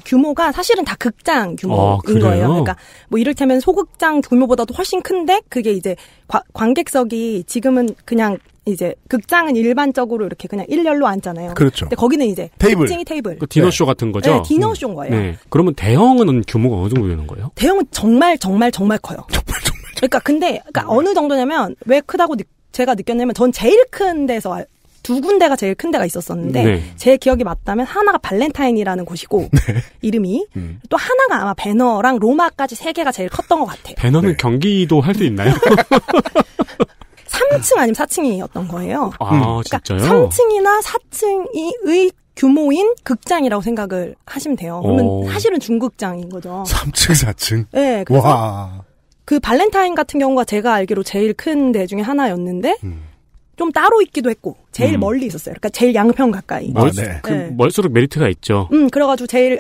규모가 사실은 다 극장 규모인 거예요. 그러니까 뭐 이를테면 소극장 규모보다도 훨씬 큰데 그게 이제 관객석이 지금은 그냥 이제 극장은 일반적으로 이렇게 그냥 일렬로 앉잖아요. 그렇죠. 근데 거기는 이제 테이블. 테이블. 그 디너쇼 같은 거죠? 네, 디너쇼인 거예요. 네. 그러면 대형은 규모가 어느 정도 되는 거예요? 대형은 정말 커요. 정말. 그러니까 어느 정도냐면 왜 크다고 제가 느꼈냐면 전 제일 큰 데서 두 군데가 제일 큰 데가 있었었는데 네. 제 기억이 맞다면 하나가 발렌타인이라는 곳이고 네. 이름이 또 하나가 아마 배너랑 로마까지 세 개가 제일 컸던 것 같아요. 배너는 네. 경기도 할 수 있나요? 3층 아니면 4층이었던 거예요. 아, 진짜요? 3층이나 4층의 규모인 극장이라고 생각을 하시면 돼요. 그러면 사실은 중극장인 거죠. 3층, 4층? 네. 그래서 와. 그 발렌타인 같은 경우가 제가 알기로 제일 큰 데 중에 하나였는데 좀 따로 있기도 했고 제일 멀리 있었어요. 그러니까 제일 양평 가까이. 네. 멀수록 메리트가 있죠. 그래가지고 제일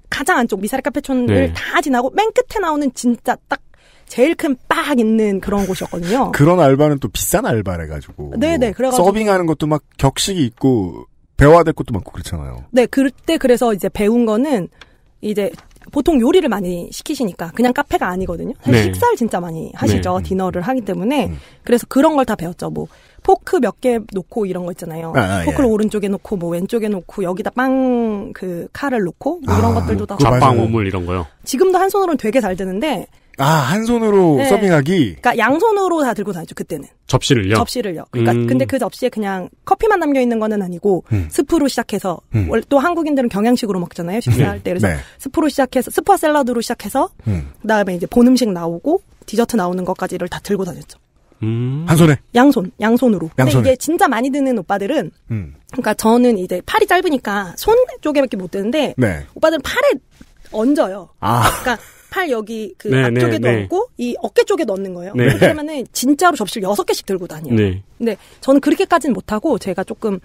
가장 안쪽 미사리 카페촌을 네. 다 지나고 맨 끝에 나오는 진짜 딱 제일 큰 빡 있는 그런 곳이었거든요. 그런 알바는 또 비싼 알바래가지고. 네네, 그래가지고. 서빙하는 것도 막 격식이 있고, 배워야 될 것도 많고 그렇잖아요. 네, 그때 그래서 이제 배운 거는 이제 보통 요리를 많이 시키시니까 그냥 카페가 아니거든요. 사실 네. 식사를 진짜 많이 하시죠. 네. 디너를 하기 때문에. 그래서 그런 걸 다 배웠죠. 뭐 포크 몇 개 놓고 이런 거 있잖아요. 포크를 오른쪽에 놓고 뭐 왼쪽에 놓고 여기다 빵 칼을 놓고 뭐 이런 것들도 다. 좌빵 우물 이런 거요. 지금도 한 손으로는 되게 잘 되는데. 한 손으로 네. 서빙하기? 그러니까 양손으로 다 들고 다녔죠, 그때는. 접시를요? 접시를요. 그러니까 근데 그 접시에 그냥 커피만 담겨 있는 거는 아니고 스프로 시작해서 원래 또 한국인들은 경양식으로 먹잖아요, 식사할 때. 그래서 스프로 시작해서 스프와 샐러드로 시작해서 그다음에 이제 본 음식 나오고 디저트 나오는 것까지를 다 들고 다녔죠. 한 손에? 양손으로. 근데 이게 진짜 많이 드는 오빠들은 그러니까 저는 이제 팔이 짧으니까 손 쪽에밖에 못 드는데 오빠들은 팔에 얹어요. 그러니까 팔 여기 앞쪽에도 얹고 이 어깨 쪽에 넣는 거예요. 그러면은 진짜로 접시를 6개씩 들고 다녀요. 근데 저는 그렇게까지는 못하고 제가 조금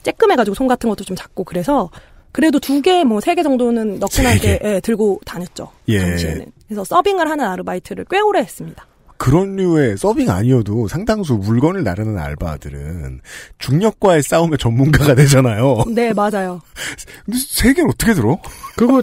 쬐끔해가지고 손 같은 것도 좀 작고 그래서 그래도 2개, 3개 정도는 넉넉하게 들고 다녔죠. 당시에는. 그래서 서빙을 하는 아르바이트를 꽤 오래 했습니다. 그런 류의 서빙 아니어도 상당수 물건을 나르는 알바들은 중력과의 싸움의 전문가가 되잖아요. 네, 맞아요. 근데 3개는 어떻게 들어? 그리고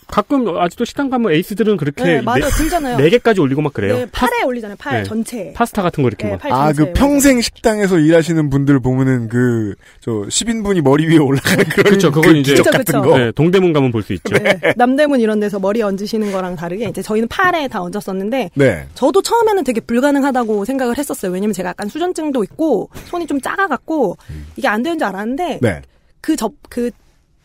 가끔 아직도 식당 가면 에이스들은 그렇게 네, 맞아요. 들잖아요. 4개까지 올리고 막 그래요. 네, 팔에 올리잖아요. 팔 전체. 파스타 같은 거 이렇게 막. 그 평생 식당에서 일하시는 분들 보면은 10인분이 머리 위에 올라가는 그런 그렇죠. 그건 이제 기적 같은 거. 네, 동대문 가면 볼 수 있죠. 네, 남대문 이런 데서 머리 얹으시는 거랑 다르게 이제 저희는 팔에 다 얹었었는데 네. 저도 처음에는 되게 불가능하다고 생각을 했었어요. 왜냐면 제가 약간 수전증도 있고 손이 좀 작아갖고 이게 안 되는 줄 알았는데 그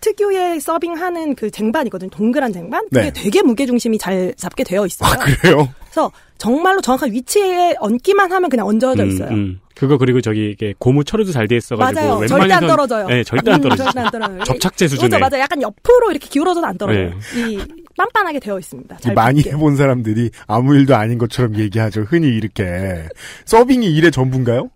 특유의 서빙하는 그 쟁반이거든요. 동그란 쟁반? 그게 되게 무게중심이 잘 잡게 되어 있어요. 그래요? 그래서 정말로 정확한 위치에 얹기만 하면 그냥 얹어져 있어요. 그거 그리고 이게 고무 처리도 잘 돼 있어가지고 맞아요. 절대 안 떨어져요. 네, 절대 안 떨어져요. 절대 안 떨어져요. 접착제 수준에. 맞아. 약간 옆으로 이렇게 기울어져도 안 떨어져요. 이 빤빤하게 되어 있습니다. 많이 해본 사람들이 아무 일도 아닌 것처럼 얘기하죠. 흔히 이렇게. 서빙이 일의 전부인가요?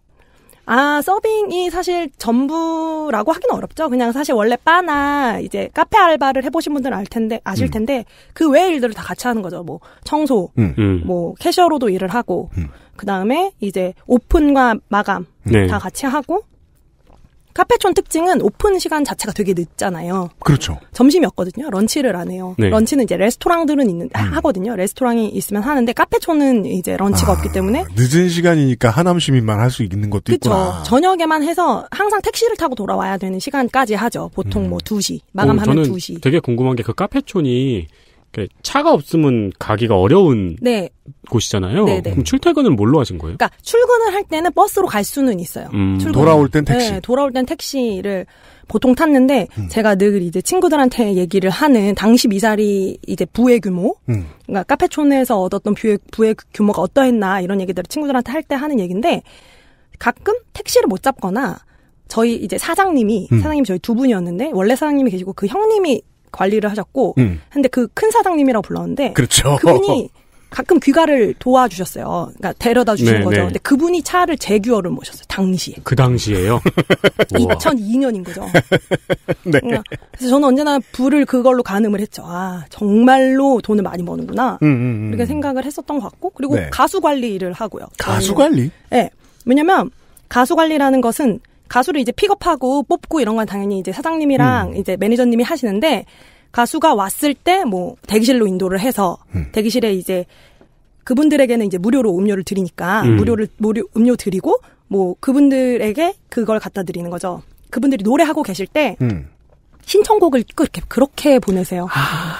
서빙이 사실 전부라고 하기는 어렵죠. 그냥 사실 원래 바나 이제 카페 알바를 해보신 분들은 아실 텐데 그 외의 일들을 다 같이 하는 거죠. 뭐 청소, 뭐 캐셔로도 일을 하고, 그 다음에 이제 오픈과 마감 다 같이 하고. 카페촌 특징은 오픈 시간 자체가 되게 늦잖아요. 그렇죠. 점심이었거든요. 런치를 안 해요. 런치는 이제 레스토랑들은 하거든요. 레스토랑이 있으면 하는데 카페촌은 이제 런치가 없기 때문에 늦은 시간이니까 하남 시민만 할 수 있는 것도 있구나. 그렇죠. 저녁에만 해서 항상 택시를 타고 돌아와야 되는 시간까지 하죠. 보통 2시 마감하면 2시. 저는 되게 궁금한 게 그 카페촌이 차가 없으면 가기가 어려운 곳이잖아요. 네네. 그럼 출퇴근은 뭘로 하신 거예요? 그러니까 출근을 할 때는 버스로 갈 수는 있어요. 돌아올 땐 택시. 네, 돌아올 땐 택시를 보통 탔는데 제가 늘 이제 친구들한테 얘기를 하는 당시 미사리 이제 부의 규모, 그러니까 카페촌에서 얻었던 부의 규모가 어떠했나 이런 얘기들을 친구들한테 할 때 하는 얘기인데 가끔 택시를 못 잡거나 저희 이제 사장님이 저희 2분이었는데 원래 사장님이 계시고 그 형님이 관리를 하셨고 근데 그 큰 사장님이라고 불렀는데 그렇죠. 그분이 가끔 귀가를 도와주셨어요. 그러니까 데려다 주시는 네, 거죠. 네. 근데 그분이 차를 제규어를 모셨어요. 당시에. 그 당시에요? 2002년인 거죠. 네. 그래서 저는 언제나 부를 그걸로 가늠을 했죠. 아, 정말로 돈을 많이 버는구나. 이렇게 생각을 했었던 것 같고. 그리고 네. 가수 관리를 하고요. 가수 관리? 네. 왜냐면 가수 관리라는 것은 가수를 이제 픽업하고 뽑고 이런 건 당연히 이제 사장님이랑 이제 매니저님이 하시는데 가수가 왔을 때 뭐 대기실로 인도를 해서 대기실에 이제 그분들에게는 이제 무료로 음료를 드리니까 무료 음료 드리고 뭐 그분들에게 그걸 갖다 드리는 거죠. 그분들이 노래하고 계실 때 신청곡을 그렇게 보내세요.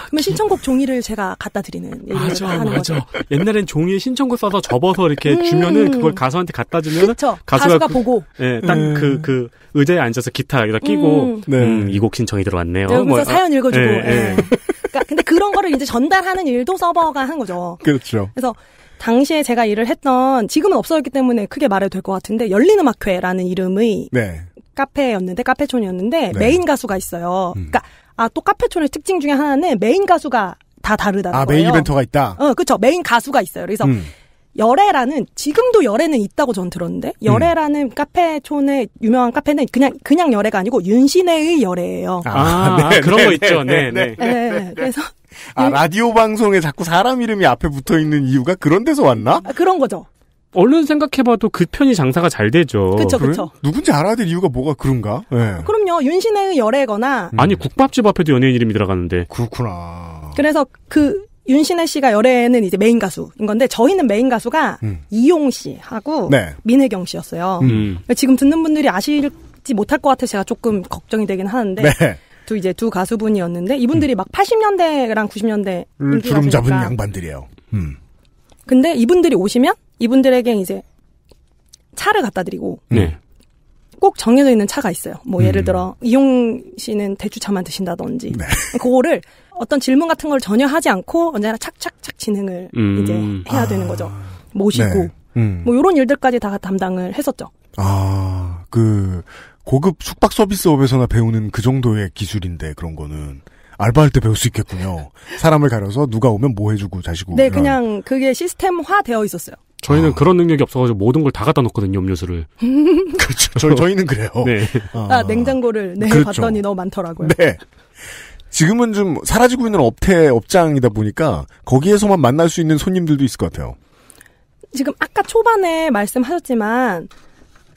그러면 신청곡 종이를 제가 갖다 드리는 일을 하는 거죠. 옛날엔 종이에 신청곡 써서 접어서 이렇게 주면은 그걸 가수한테 갖다 주면 가수가 보고 예, 딱 그 의자에 앉아서 기타 여기다 끼고 이 곡 신청이 들어왔네요. 그래서 뭐, 사연 읽어주고. 예. 그러니까 근데 그런 거를 이제 전달하는 일도 서버가 한 거죠. 그렇죠. 그래서 당시에 제가 일을 했던 지금은 없어졌기 때문에 크게 말해도 될 것 같은데 열린음악회라는 이름의 네. 카페였는데 카페촌이었는데 네. 메인 가수가 있어요. 그러니까 또 카페촌의 특징 중에 하나는 메인 가수가 다 다르다는 거예요. 메인 이벤터가 있다. 그렇죠. 메인 가수가 있어요. 그래서 열애라는 지금도 열애는 있다고 전 들었는데 열애라는 카페촌의 유명한 카페는 그냥 열애가 아니고 윤신혜의 열애예요. 네, 그런 거 있죠. 네. 그래서 라디오 방송에 자꾸 사람 이름이 앞에 붙어 있는 이유가 그런 데서 왔나? 그런 거죠. 얼른 생각해봐도 그 편이 장사가 잘 되죠. 그렇죠. 누군지 알아야 될 이유가 뭐가 그런가? 네. 그럼요. 윤신혜의 열애거나 아니 국밥집 앞에도 연예인 이름이 들어가는데. 그렇구나. 그래서 그 윤신혜 씨가 열애는 이제 메인 가수인 건데 저희는 메인 가수가 이용 씨하고 민혜경 씨였어요. 지금 듣는 분들이 아실지 못할 것 같아서 제가 조금 걱정이 되긴 하는데 두 가수분이었는데 이분들이 막 80년대랑 90년대 주름 잡은 양반들이에요. 근데 이분들이 오시면 이분들에게 이제 차를 갖다 드리고 꼭 정해져 있는 차가 있어요. 뭐 예를 들어 이용 씨는 대추차만 드신다든지 그거를 어떤 질문 같은 걸 전혀 하지 않고 언제나 착착착 진행을 이제 해야 되는 거죠. 모시고 뭐 이런 일들까지 다 담당을 했었죠. 그 고급 숙박 서비스업에서나 배우는 그 정도의 기술인데 그런 거는 알바할 때 배울 수 있겠군요. 사람을 가려서 누가 오면 뭐 해주고 자시고. 네, 그냥 그게 시스템화 되어 있었어요. 저희는 그런 능력이 없어가지고 모든 걸 다 갖다 놓거든요, 음료수를. 그렇죠. 저희는 그래요. 네. 냉장고를 봤더니 너무 많더라고요. 네. 지금은 좀 사라지고 있는 업장이다 보니까 거기에서만 만날 수 있는 손님들도 있을 것 같아요. 지금 아까 초반에 말씀하셨지만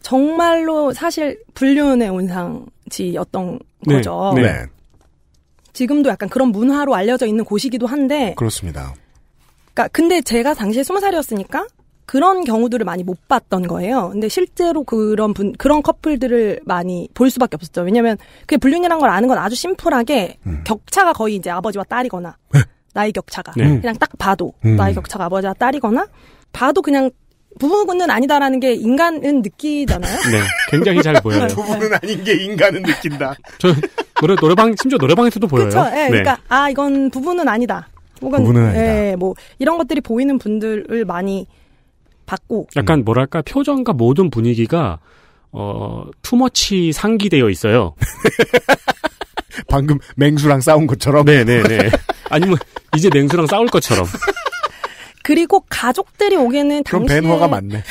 정말로 사실 불륜의 온상지였던 거죠. 네. 지금도 약간 그런 문화로 알려져 있는 곳이기도 한데. 그렇습니다. 그러니까 근데 제가 당시에 20살이었으니까 그런 경우들을 많이 못 봤던 거예요. 근데 실제로 그런 커플들을 많이 볼 수밖에 없었죠. 왜냐면 그게 불륜이란 걸 아는 건 아주 심플하게 격차가 거의 이제 아버지와 딸이거나 나이 격차가 그냥 딱 봐도 나이 격차가 아버지와 딸이거나 봐도 그냥 부부는 아니다라는 게 인간은 느끼잖아요. 네, 굉장히 잘 보여요. 부부는 아닌 게 인간은 느낀다. 저 심지어 노래방에서도 보여요. 그렇죠. 네, 그러니까 이건 부부는 아니다. 혹은 부부는 아니다. 뭐 이런 것들이 보이는 분들을 많이 봤고. 약간 뭐랄까 표정과 모든 분위기가 투머치 상기되어 있어요. 방금 맹수랑 싸운 것처럼. 네네네. 아니면 이제 맹수랑 싸울 것처럼. 그리고 가족들이 오기에는 그럼 당시에 벤화가 많네.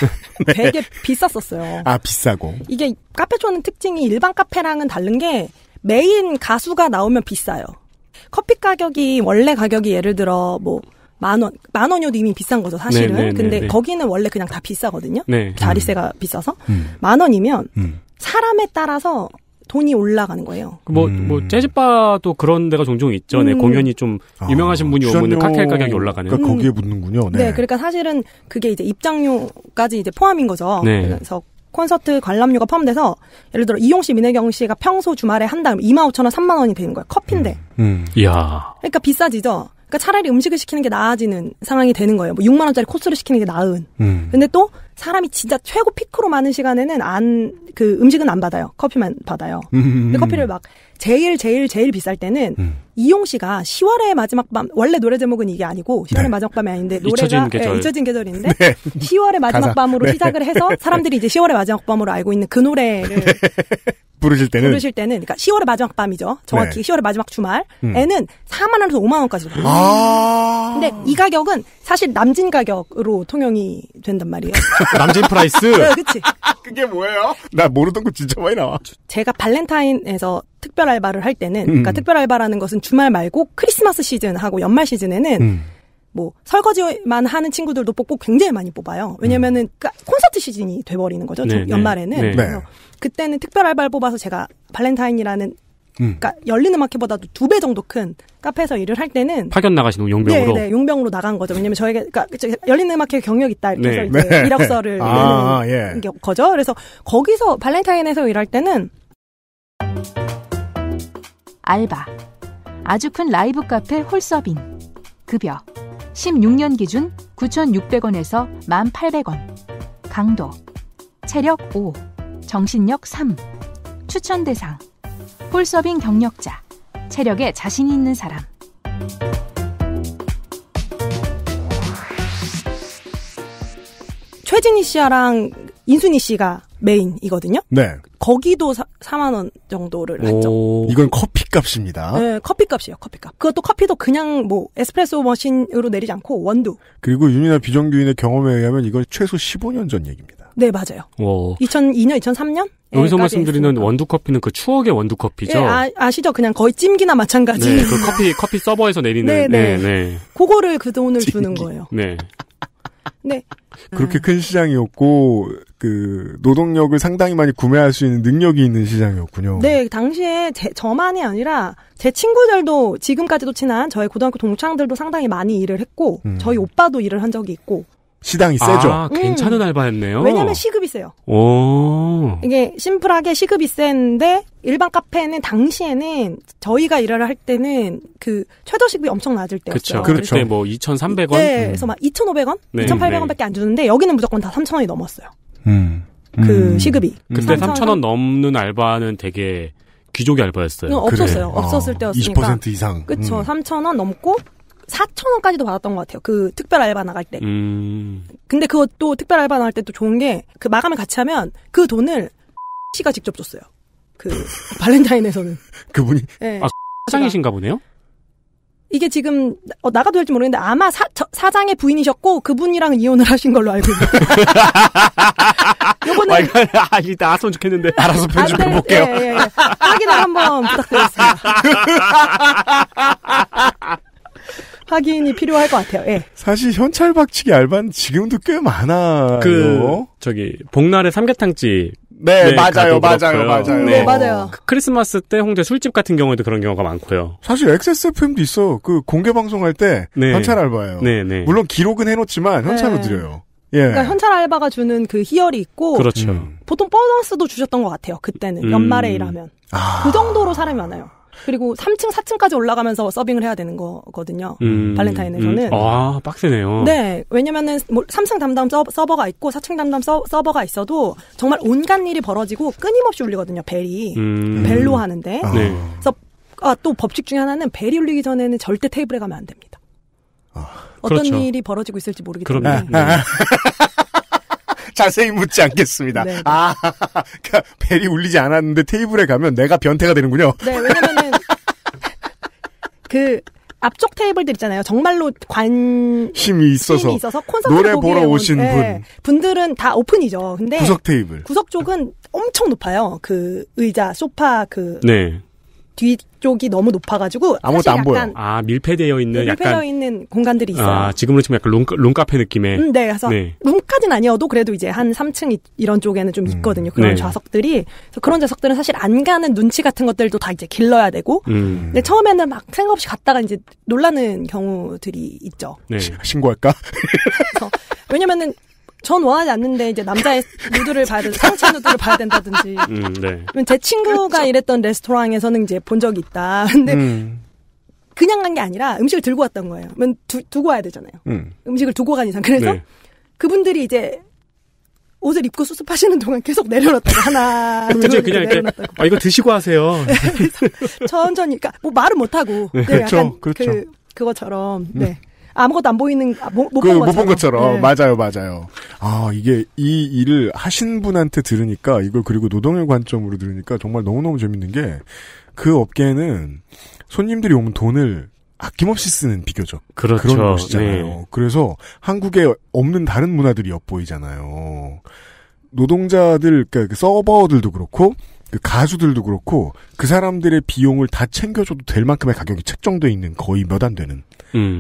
네. 되게 비쌌었어요. 비싸고. 이게 카페촌은 특징이 일반 카페랑은 다른 게 메인 가수가 나오면 비싸요. 커피 가격이 원래 가격이 예를 들어 뭐 10,000원이어도 이미 비싼 거죠 사실은. 네, 근데 거기는 원래 그냥 다 비싸거든요. 네. 자리세가 비싸서 10,000원이면 사람에 따라서 돈이 올라가는 거예요. 뭐 재즈바도 그런 데가 종종 있죠. 네, 공연이 좀 유명하신 분이 오면 칵테일 가격이 올라가는. 그러니까 거기에 붙는군요. 네, 그러니까 사실은 그게 이제 입장료까지 이제 포함인 거죠. 네. 그래서 콘서트 관람료가 포함돼서 예를 들어 이용 씨, 민혜경 씨가 평소 주말에 한다면 25,000원, 3만 원이 되는 거예요. 커피인데. 이야. 그러니까 비싸지죠. 그러니까 차라리 음식을 시키는 게 나아지는 상황이 되는 거예요. 뭐 6만 원짜리 코스를 시키는 게 나은. 근데 또 사람이 진짜 최고 피크로 많은 시간에는 그 음식은 안 받아요. 커피만 받아요. 근데 커피를 막 제일 비쌀 때는 이용 씨가 10월의 마지막 밤, 원래 노래 제목은 이게 아니고 10월의 네. 마지막 밤이 아닌데 잊혀진 계절. 잊혀진 계절인데 네. 10월의 마지막 가사. 밤으로 네. 시작을 해서 사람들이 이제 10월의 마지막 밤으로 알고 있는 그 노래를 부르실 때는 그러니까 10월의 마지막 밤이죠. 정확히 네. 10월의 마지막 주말에는 4만 원에서 5만 원까지 받아요. 근데 이 가격은 사실 남진 가격으로 통용이 된단 말이에요. 남진 프라이스. 네, 그치. 그게 뭐예요? 나 모르던 거 진짜 많이 나와. 제가 발렌타인에서 특별 알바를 할 때는, 그러니까 특별 알바라는 것은 주말 말고 크리스마스 시즌하고 연말 시즌에는 뭐 설거지만 하는 친구들도 뽑고 굉장히 많이 뽑아요. 왜냐면은 그러니까 콘서트 시즌이 돼버리는 거죠. 네, 연말에는. 네. 그래서 그때는 특별 알바를 뽑아서 제가 발렌타인이라는 그러니까 열린 음악회보다도 2배 정도 큰 카페에서 일을 할 때는 파견 나가시는 용병으로. 네, 용병으로 나간 거죠. 왜냐면 저에게 그러니까 열린 음악회 경력 있다 이렇게 해서 네. 이제 이력서를 내는 예. 거죠. 그래서 거기서 발렌타인에서 일할 때는 알바. 아주 큰 라이브 카페 홀서빙. 급여. 16년 기준 9,600원에서 1,800원. 강도. 체력 5. 정신력 3. 추천 대상. 홀서빙 경력자. 체력에 자신 있는 사람. 최진희 씨랑 인순이 씨가 메인이거든요. 네. 거기도 4만 원 정도를 했죠. 이건 커피값입니다. 네, 커피값이에요. 커피값. 그것도 커피도 그냥 뭐 에스프레소 머신으로 내리지 않고 원두. 그리고 윤이나 비정규인의 경험에 의하면 이건 최소 15년 전 얘기입니다. 네, 맞아요. 오. 2002년, 2003년? 여기서 말씀드리는 원두커피는 그 추억의 원두커피죠. 예, 아시죠? 그냥 거의 찜기나 마찬가지. 네, 그 커피 서버에서 내리는. 네. 그거를 그 돈을 주는 거예요. 네. 네. 그렇게 큰 시장이었고 그 노동력을 상당히 많이 구매할 수 있는 능력이 있는 시장이었군요. 네, 당시에 저만이 아니라 제 친구들도 지금까지도 친한 저희 고등학교 동창들도 상당히 많이 일을 했고 저희 오빠도 일을 한 적이 있고. 시장이 세죠. 아, 괜찮은 알바였네요. 왜냐면 시급이 세요. 오. 이게 심플하게 시급이 센데 일반 카페는 당시에는 저희가 일을 할 때는 그 최저시급이 엄청 낮을 때였어요. 그렇죠. 그때 뭐 2,300원? 네, 그래서 막 2,500원? 네, 2,800원밖에 안 주는데 여기는 무조건 다 3,000원이 넘었어요. 그 시급이. 그때 3,000원 넘는 알바는 되게 귀족의 알바였어요. 없었어요. 없었을 때였으니까. 20% 이상. 그렇죠. 3,000원 넘고 4,000원까지도 받았던 것 같아요. 그 특별 알바 나갈 때. 근데 그것도 특별 알바 나갈 때 또 좋은 게 그 마감을 같이 하면 그 돈을 씨가 직접 줬어요. 그 발렌타인에서는. 그분이? 네. 아, 사장이신가 보네요? 이게 지금 나가도 될지 모르겠는데 아마 사장의 부인이셨고 그분이랑 이혼을 하신 걸로 알고 있는데. 요거는 일단 알았으면 좋겠는데. 알아서 편집해 볼게요. 예. 확인을 한번 부탁드리겠습니다. 확인이 필요할 것 같아요. 예. 사실 현찰 박치기 알바는 지금도 꽤 많아요. 복날의 삼계탕집. 네, 맞아요. 네, 맞아요. 크리스마스 때 홍대 술집 같은 경우에도 그런 경우가 많고요. 사실 XSFM도 있어. 그 공개 방송할 때 현찰 알바예요. 네. 물론 기록은 해놓지만 현찰로 드려요. 예. 그러니까 현찰 알바가 주는 그 희열이 있고. 그렇죠. 보통 보너스도 주셨던 것 같아요. 그때는 연말에 일하면. 그 정도로 사람이 많아요. 그리고 3층, 4층까지 올라가면서 서빙을 해야 되는 거거든요. 발렌타인에서는. 아, 빡세네요. 네. 왜냐면은, 3층 담당 서버가 있고, 4층 담당 서버가 있어도, 정말 온갖 일이 벌어지고, 끊임없이 울리거든요, 벨이. 벨로 하는데. 네. 그래서, 또 법칙 중에 하나는, 벨이 울리기 전에는 절대 테이블에 가면 안 됩니다. 어떤 그렇죠. 일이 벌어지고 있을지 모르기 때문에. 자세히 묻지 않겠습니다. 네. 그러니까 벨이 울리지 않았는데 테이블에 가면 내가 변태가 되는군요. 네, 왜냐면은 그 앞쪽 테이블들 있잖아요. 정말로 힘이 있어서 콘서트 노래 보러 오신 분들은 다 오픈이죠. 근데 구석 테이블. 구석 쪽은 엄청 높아요. 그 의자, 소파 네. 뒤쪽이 너무 높아가지고 아무것도 안 보여. 아, 밀폐되어 있는 밀폐되어 있는 공간들이 있어요. 아, 지금으로 치면 약간 룸카페 느낌의. 네, 그래서 룸까지는 아니어도 그래도 이제 한 3층 이런 쪽에는 좀 있거든요. 그런 좌석들이. 그래서 그런 좌석들은 사실 안 가는 눈치 같은 것들도 다 이제 길러야 되고. 근데 처음에는 막 생각 없이 갔다가 이제 놀라는 경우들이 있죠. 네. 신고할까? 그래서 왜냐면은 전 원하지 않는데 이제 남자의 누드를 봐야 된다, 상체 누드를 봐야 된다든지. 네. 제 친구가 일했던 레스토랑에서는 이제 본 적이 있다. 근데 그냥 간 게 아니라 음식을 들고 왔던 거예요. 그러면 두고 와야 되잖아요. 음식을 두고 간 이상. 그래서 그분들이 이제 옷을 입고 수습하시는 동안 계속 내려놨다가 하나, 그죠? 그냥 이렇게 이거 드시고 하세요. 천천히, 그러니까 뭐 말은 못 하고, 네, 그렇죠, 약간 그렇죠. 그것처럼, 네. 아무것도 안 보이는, 못 본 못 것처럼. 본 것처럼. 네. 맞아요. 아, 이게, 이 일을 하신 분한테 들으니까, 이걸 그리고 노동의 관점으로 들으니까 정말 너무너무 재밌는 게, 그 업계는 손님들이 오면 돈을 아낌없이 쓰는 비교적. 그렇죠. 그런 곳이잖아요. 네. 그래서 한국에 없는 다른 문화들이 엿보이잖아요. 노동자들, 그러니까 그 서버들도 그렇고, 그 가수들도 그렇고, 그 사람들의 비용을 다 챙겨줘도 될 만큼의 가격이 책정돼 있는 거의 몇 안 되는.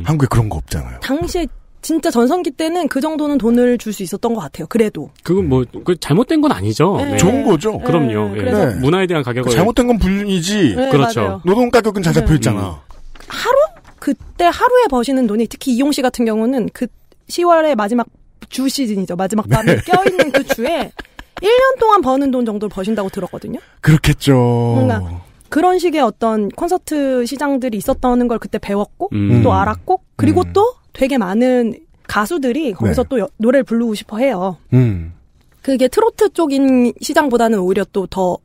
한국에 그런 거 없잖아요. 당시에 진짜 전성기 때는 그 정도는 돈을 줄 수 있었던 것 같아요. 그래도. 그건 뭐 잘못된 건 아니죠. 네. 네. 좋은 거죠. 그럼요. 네. 네. 문화에 대한 가격을 잘못된 건 불륜이지. 네, 그렇죠. 맞아요. 노동 가격은 잘 잡혀 있잖아. 그때 하루에 버시는 돈이 특히 이용 씨 같은 경우는 그 10월의 마지막 주 시즌이죠. 마지막 밤에 껴있는 그 주에 1년 동안 버는 돈 정도를 버신다고 들었거든요. 그렇겠죠. 뭔가 그런 식의 어떤 콘서트 시장들이 있었다는 걸 그때 배웠고 또 알았고 그리고 또 되게 많은 가수들이 거기서 네. 또 노래를 부르고 싶어 해요. 그게 트로트 쪽인 시장보다는 오히려 또 더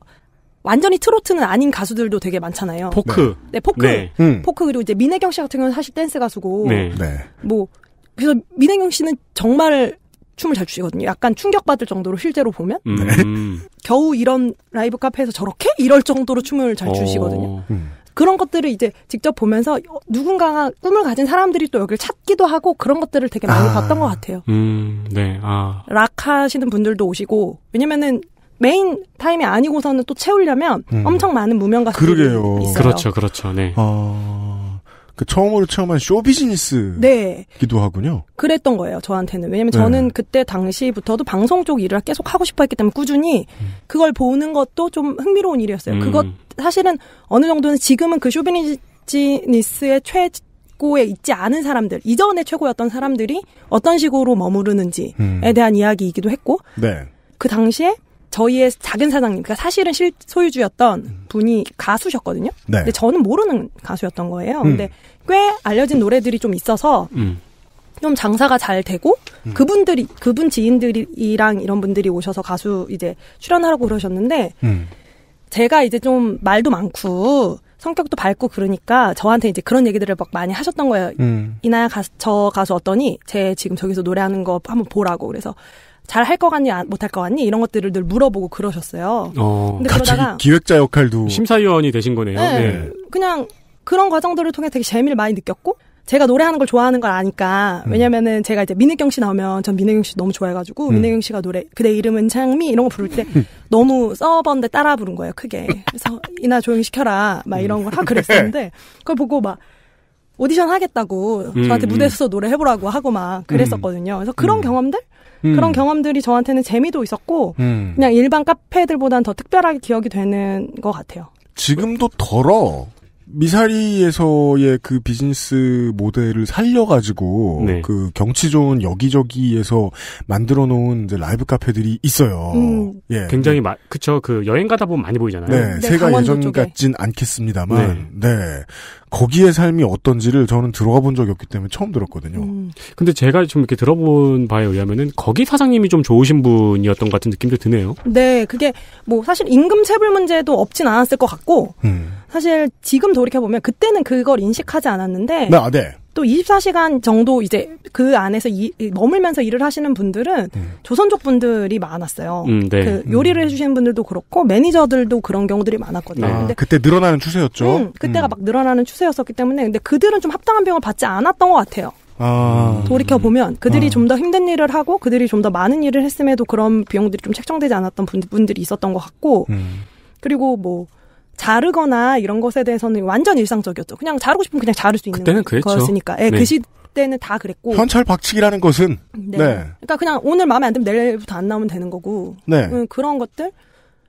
완전히 트로트는 아닌 가수들도 되게 많잖아요. 포크. 네, 포크. 네. 포크 그리고 이제 민혜경 씨 같은 경우는 사실 댄스 가수고. 네. 뭐 그래서 민혜경 씨는 정말 춤을 잘 추시거든요. 약간 충격받을 정도로 실제로 보면. 겨우 이런 라이브 카페에서 저렇게? 이럴 정도로 춤을 잘 추시거든요. 그런 것들을 이제 직접 보면서 누군가가 꿈을 가진 사람들이 또 여기를 찾기도 하고 그런 것들을 되게 많이 봤던 것 같아요. 네. 락 하시는 분들도 오시고 왜냐면은 메인 타임이 아니고서는 또 채우려면 엄청 많은 무명 가수들이 그러게요. 있어요. 그렇죠. 네. 그 처음으로 체험한 쇼 비즈니스기도 네. 하군요. 그랬던 거예요, 저한테는. 왜냐면 저는 그때 당시부터도 방송 쪽 일을 계속 하고 싶어 했기 때문에 꾸준히 그걸 보는 것도 좀 흥미로운 일이었어요. 그것 사실은 어느 정도는 지금은 그 쇼 비즈니스의 최고에 있지 않은 사람들, 이전에 최고였던 사람들이 어떤 식으로 머무르는지에 대한 이야기이기도 했고 네. 그 당시에 저희의 작은 사장님, 그러니까 사실은 소유주였던 분이 가수셨거든요. 네. 근데 저는 모르는 가수였던 거예요. 근데 꽤 알려진 노래들이 좀 있어서 좀 장사가 잘 되고 그분 지인들이랑 이런 분들이 오셔서 가수 이제 출연하라고 그러셨는데 제가 이제 좀 말도 많고 성격도 밝고 그러니까 저한테 이제 그런 얘기들을 막 많이 하셨던 거예요. 이나야 저 가수 어떠니? 쟤 지금 저기서 노래하는 거 한번 보라고. 그래서 잘 할 거 같니? 못 할 거 같니? 이런 것들을 늘 물어보고 그러셨어요. 근데 그러다가 기획자 역할도 심사위원이 되신 거네요. 네. 그냥 그런 과정들을 통해 되게 재미를 많이 느꼈고 제가 노래하는 걸 좋아하는 걸 아니까 왜냐면은 제가 이제 민혜경 씨 나오면 전 민혜경 씨 너무 좋아해가지고 민혜경 씨가 노래 그대 이름은 장미 이런 거 부를 때 너무 서버인데 따라 부른 거예요 크게. 그래서 이나 조용히 시켜라 막 이런 걸 하고 그랬었는데 그걸 보고 막 오디션 하겠다고 저한테 무대에서 노래 해보라고 하고 막 그랬었거든요. 그래서 그런 그런 경험들이 저한테는 재미도 있었고 그냥 일반 카페들보다는 더 특별하게 기억이 되는 것 같아요. 지금도 미사리에서의 그 비즈니스 모델을 살려가지고 네. 그 경치 좋은 여기저기에서 만들어 놓은 이제 라이브 카페들이 있어요. 예. 굉장히 그쵸. 그 여행 가다 보면 많이 보이잖아요. 네, 새가 예전 쪽에. 같진 않겠습니다만, 네. 거기의 삶이 어떤지를 저는 들어가 본 적이 없기 때문에 처음 들었거든요. 근데 제가 좀 이렇게 들어본 바에 의하면은 거기 사장님이 좀 좋으신 분이었던 것 같은 느낌도 드네요. 네, 그게 뭐 사실 임금 체불 문제도 없진 않았을 것 같고, 사실 지금 돌이켜보면 그때는 그걸 인식하지 않았는데, 네. 또 24시간 정도 이제 그 안에서 머물면서 일을 하시는 분들은 조선족 분들이 많았어요. 네. 그 요리를 해주시는 분들도 그렇고 매니저들도 그런 경우들이 많았거든요. 근데 그때 늘어나는 추세였죠. 그때가 막 늘어나는 추세였었기 때문에 근데 그들은 좀 합당한 비용을 받지 않았던 것 같아요. 돌이켜보면 그들이 좀 더 힘든 일을 하고 그들이 좀 더 많은 일을 했음에도 그런 비용들이 좀 책정되지 않았던 분들이 있었던 것 같고 그리고 뭐 자르거나 이런 것에 대해서는 완전 일상적이었죠. 그냥 자르고 싶으면 그냥 자를 수 있는 그때는 그랬죠. 거였으니까. 네, 그 시대는 다 그랬고. 현찰 박치기라는 것은 네. 그러니까 그냥 오늘 마음에 안 들면 내일부터 안 나오면 되는 거고. 네. 그런 것들.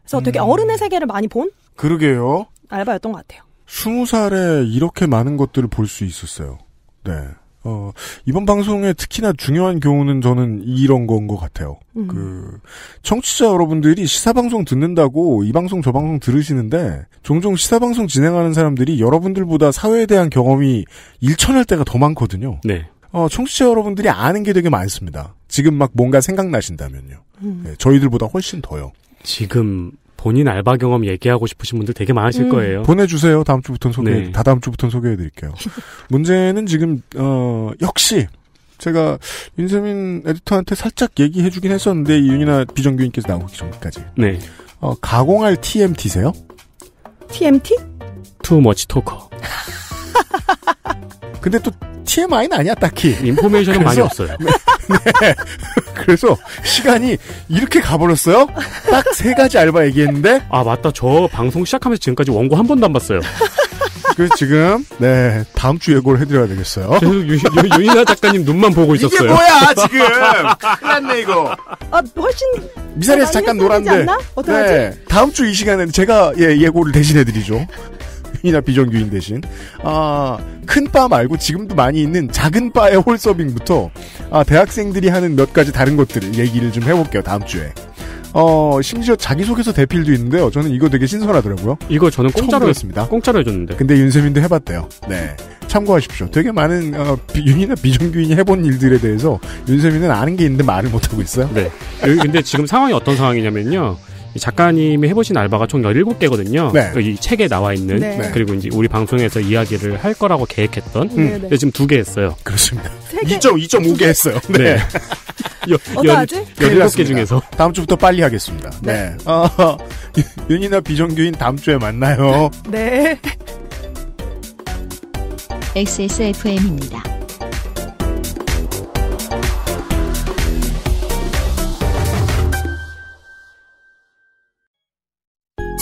그래서 되게 어른의 세계를 많이 본 그러게요. 알바였던 것 같아요. 20살에 이렇게 많은 것들을 볼 수 있었어요. 네. 이번 방송의 특히나 중요한 교훈은 저는 이런 건 것 같아요. 청취자 여러분들이 시사방송 듣는다고 이 방송 저 방송 들으시는데 종종 시사방송 진행하는 사람들이 여러분들보다 사회에 대한 경험이 일천할 때가 더 많거든요. 네. 청취자 여러분들이 아는 게 되게 많습니다. 지금 막 뭔가 생각나신다면요. 네, 저희들보다 훨씬 더요. 지금 본인 알바 경험 얘기하고 싶으신 분들 되게 많으실 거예요. 보내주세요. 다음 주부터는 다다음 주부터는 소개해드릴게요. 문제는 지금 역시 제가 윤세민 에디터한테 살짝 얘기해주긴 했었는데 이윤이나 비정규인께서 나오기 전까지. 네. 가공할 TMT세요? TMT? Too much talker. 근데 또 TMI는 아니야 딱히. 인포메이션은 많이 없어요. 네. 그래서 시간이 이렇게 가버렸어요. 딱 3가지 알바 얘기했는데. 아 맞다. 저 방송 시작하면서 지금까지 원고 한 번도 안 봤어요. 그래서 지금 다음 주 예고를 해드려야 되겠어요. 계속 윤이나 작가님 눈만 보고 있었어요. 이게 뭐야 지금. 큰일 났네 이거. 훨씬 미사리에서 잠깐 놀았는데. 어떡하지? 다음 주 이 시간에는 제가 예고를 대신해드리죠. 이나 비정규인 대신. 큰 바 말고 지금도 많이 있는 작은 바의 홀서빙부터 대학생들이 하는 몇 가지 다른 것들을 얘기를 좀 해볼게요. 다음 주에. 심지어 자기소개서 대필도 있는데요. 저는 이거 되게 신선하더라고요. 이거 저는 공짜로 했습니다. 공짜로 해줬는데. 근데 윤세민도 해봤대요. 네. 참고하십시오. 되게 많은 윤이나 비정규인이 해본 일들에 대해서 윤세민은 아는 게 있는데 말을 못하고 있어요. 네. 근데 지금 상황이 어떤 상황이냐면요. 작가님이 해보신 알바가 총 17개거든요. 네. 이 책에 나와 있는 네. 그리고 이제 우리 방송에서 이야기를 할 거라고 계획했던 근데 지금 2개 했어요. 그렇습니다. 2.5개 했어요. 네. 어떡하지? 17개 중에서 다음 주부터 빨리 하겠습니다. 네. 윤이나 비정규인 다음 주에 만나요. 네. XSFM입니다.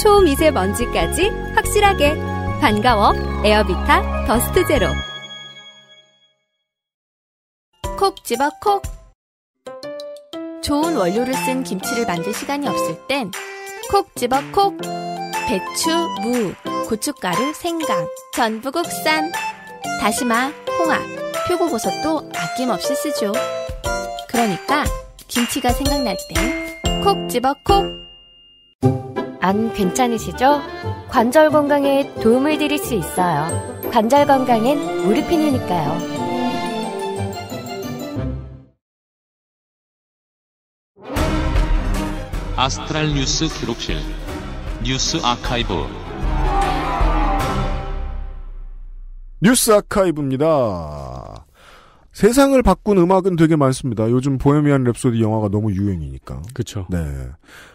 초미세먼지까지 확실하게 반가워 에어비타 더스트 제로. 콕 집어 콕. 좋은 원료를 쓴 김치를 만들 시간이 없을 땐 콕 집어 콕. 배추, 무, 고춧가루, 생강, 전부 국산. 다시마, 홍합, 표고버섯도 아낌없이 쓰죠. 그러니까 김치가 생각날 땐 콕 집어 콕. 안 괜찮으시죠? 관절 건강에 도움을 드릴 수 있어요. 관절 건강엔 무르핀이니까요. 아스트랄 뉴스 기록실 뉴스 아카이브. 뉴스 아카이브입니다. 세상을 바꾼 음악은 되게 많습니다. 요즘 보헤미안 랩소디 영화가 너무 유행이니까. 그렇죠. 네.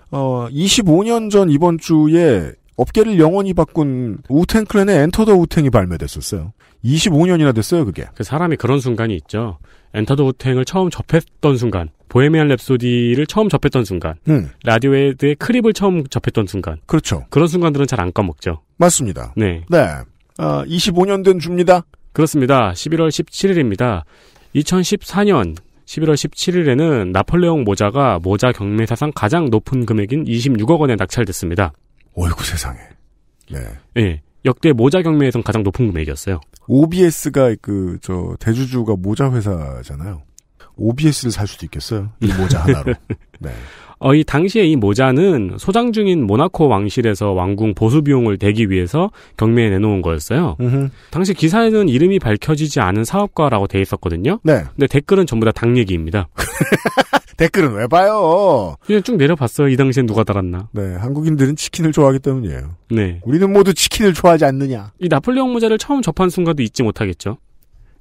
25년 전 이번 주에 업계를 영원히 바꾼 우탱 클랜의 엔터 더 우탱이 발매됐었어요. 25년이나 됐어요, 그게. 그 사람이 그런 순간이 있죠. 엔터 더 우탱을 처음 접했던 순간, 보헤미안 랩소디를 처음 접했던 순간, 라디오헤드의 크립을 처음 접했던 순간. 그렇죠. 그런 순간들은 잘 안 까먹죠. 맞습니다. 네. 네. 25년 된 주입니다. 그렇습니다. 11월 17일입니다. 2014년 11월 17일에는 나폴레옹 모자가 모자 경매사상 가장 높은 금액인 26억 원에 낙찰됐습니다. 어이구 세상에. 네. 네. 역대 모자 경매에선 가장 높은 금액이었어요. OBS가 대주주가 모자 회사잖아요. OBS를 살 수도 있겠어요. 이 모자 하나로. 네. 이 당시에 이 모자는 소장 중인 모나코 왕실에서 왕궁 보수 비용을 대기 위해서 경매에 내놓은 거였어요. 당시 기사에는 이름이 밝혀지지 않은 사업가라고 돼 있었거든요. 네. 근데 댓글은 전부 다 당 얘기입니다. 댓글은 왜 봐요? 그냥 쭉 내려봤어요. 이 당시엔 누가 달았나. 네. 한국인들은 치킨을 좋아하기 때문이에요. 네. 우리는 모두 치킨을 좋아하지 않느냐. 이 나폴레옹 모자를 처음 접한 순간도 잊지 못하겠죠.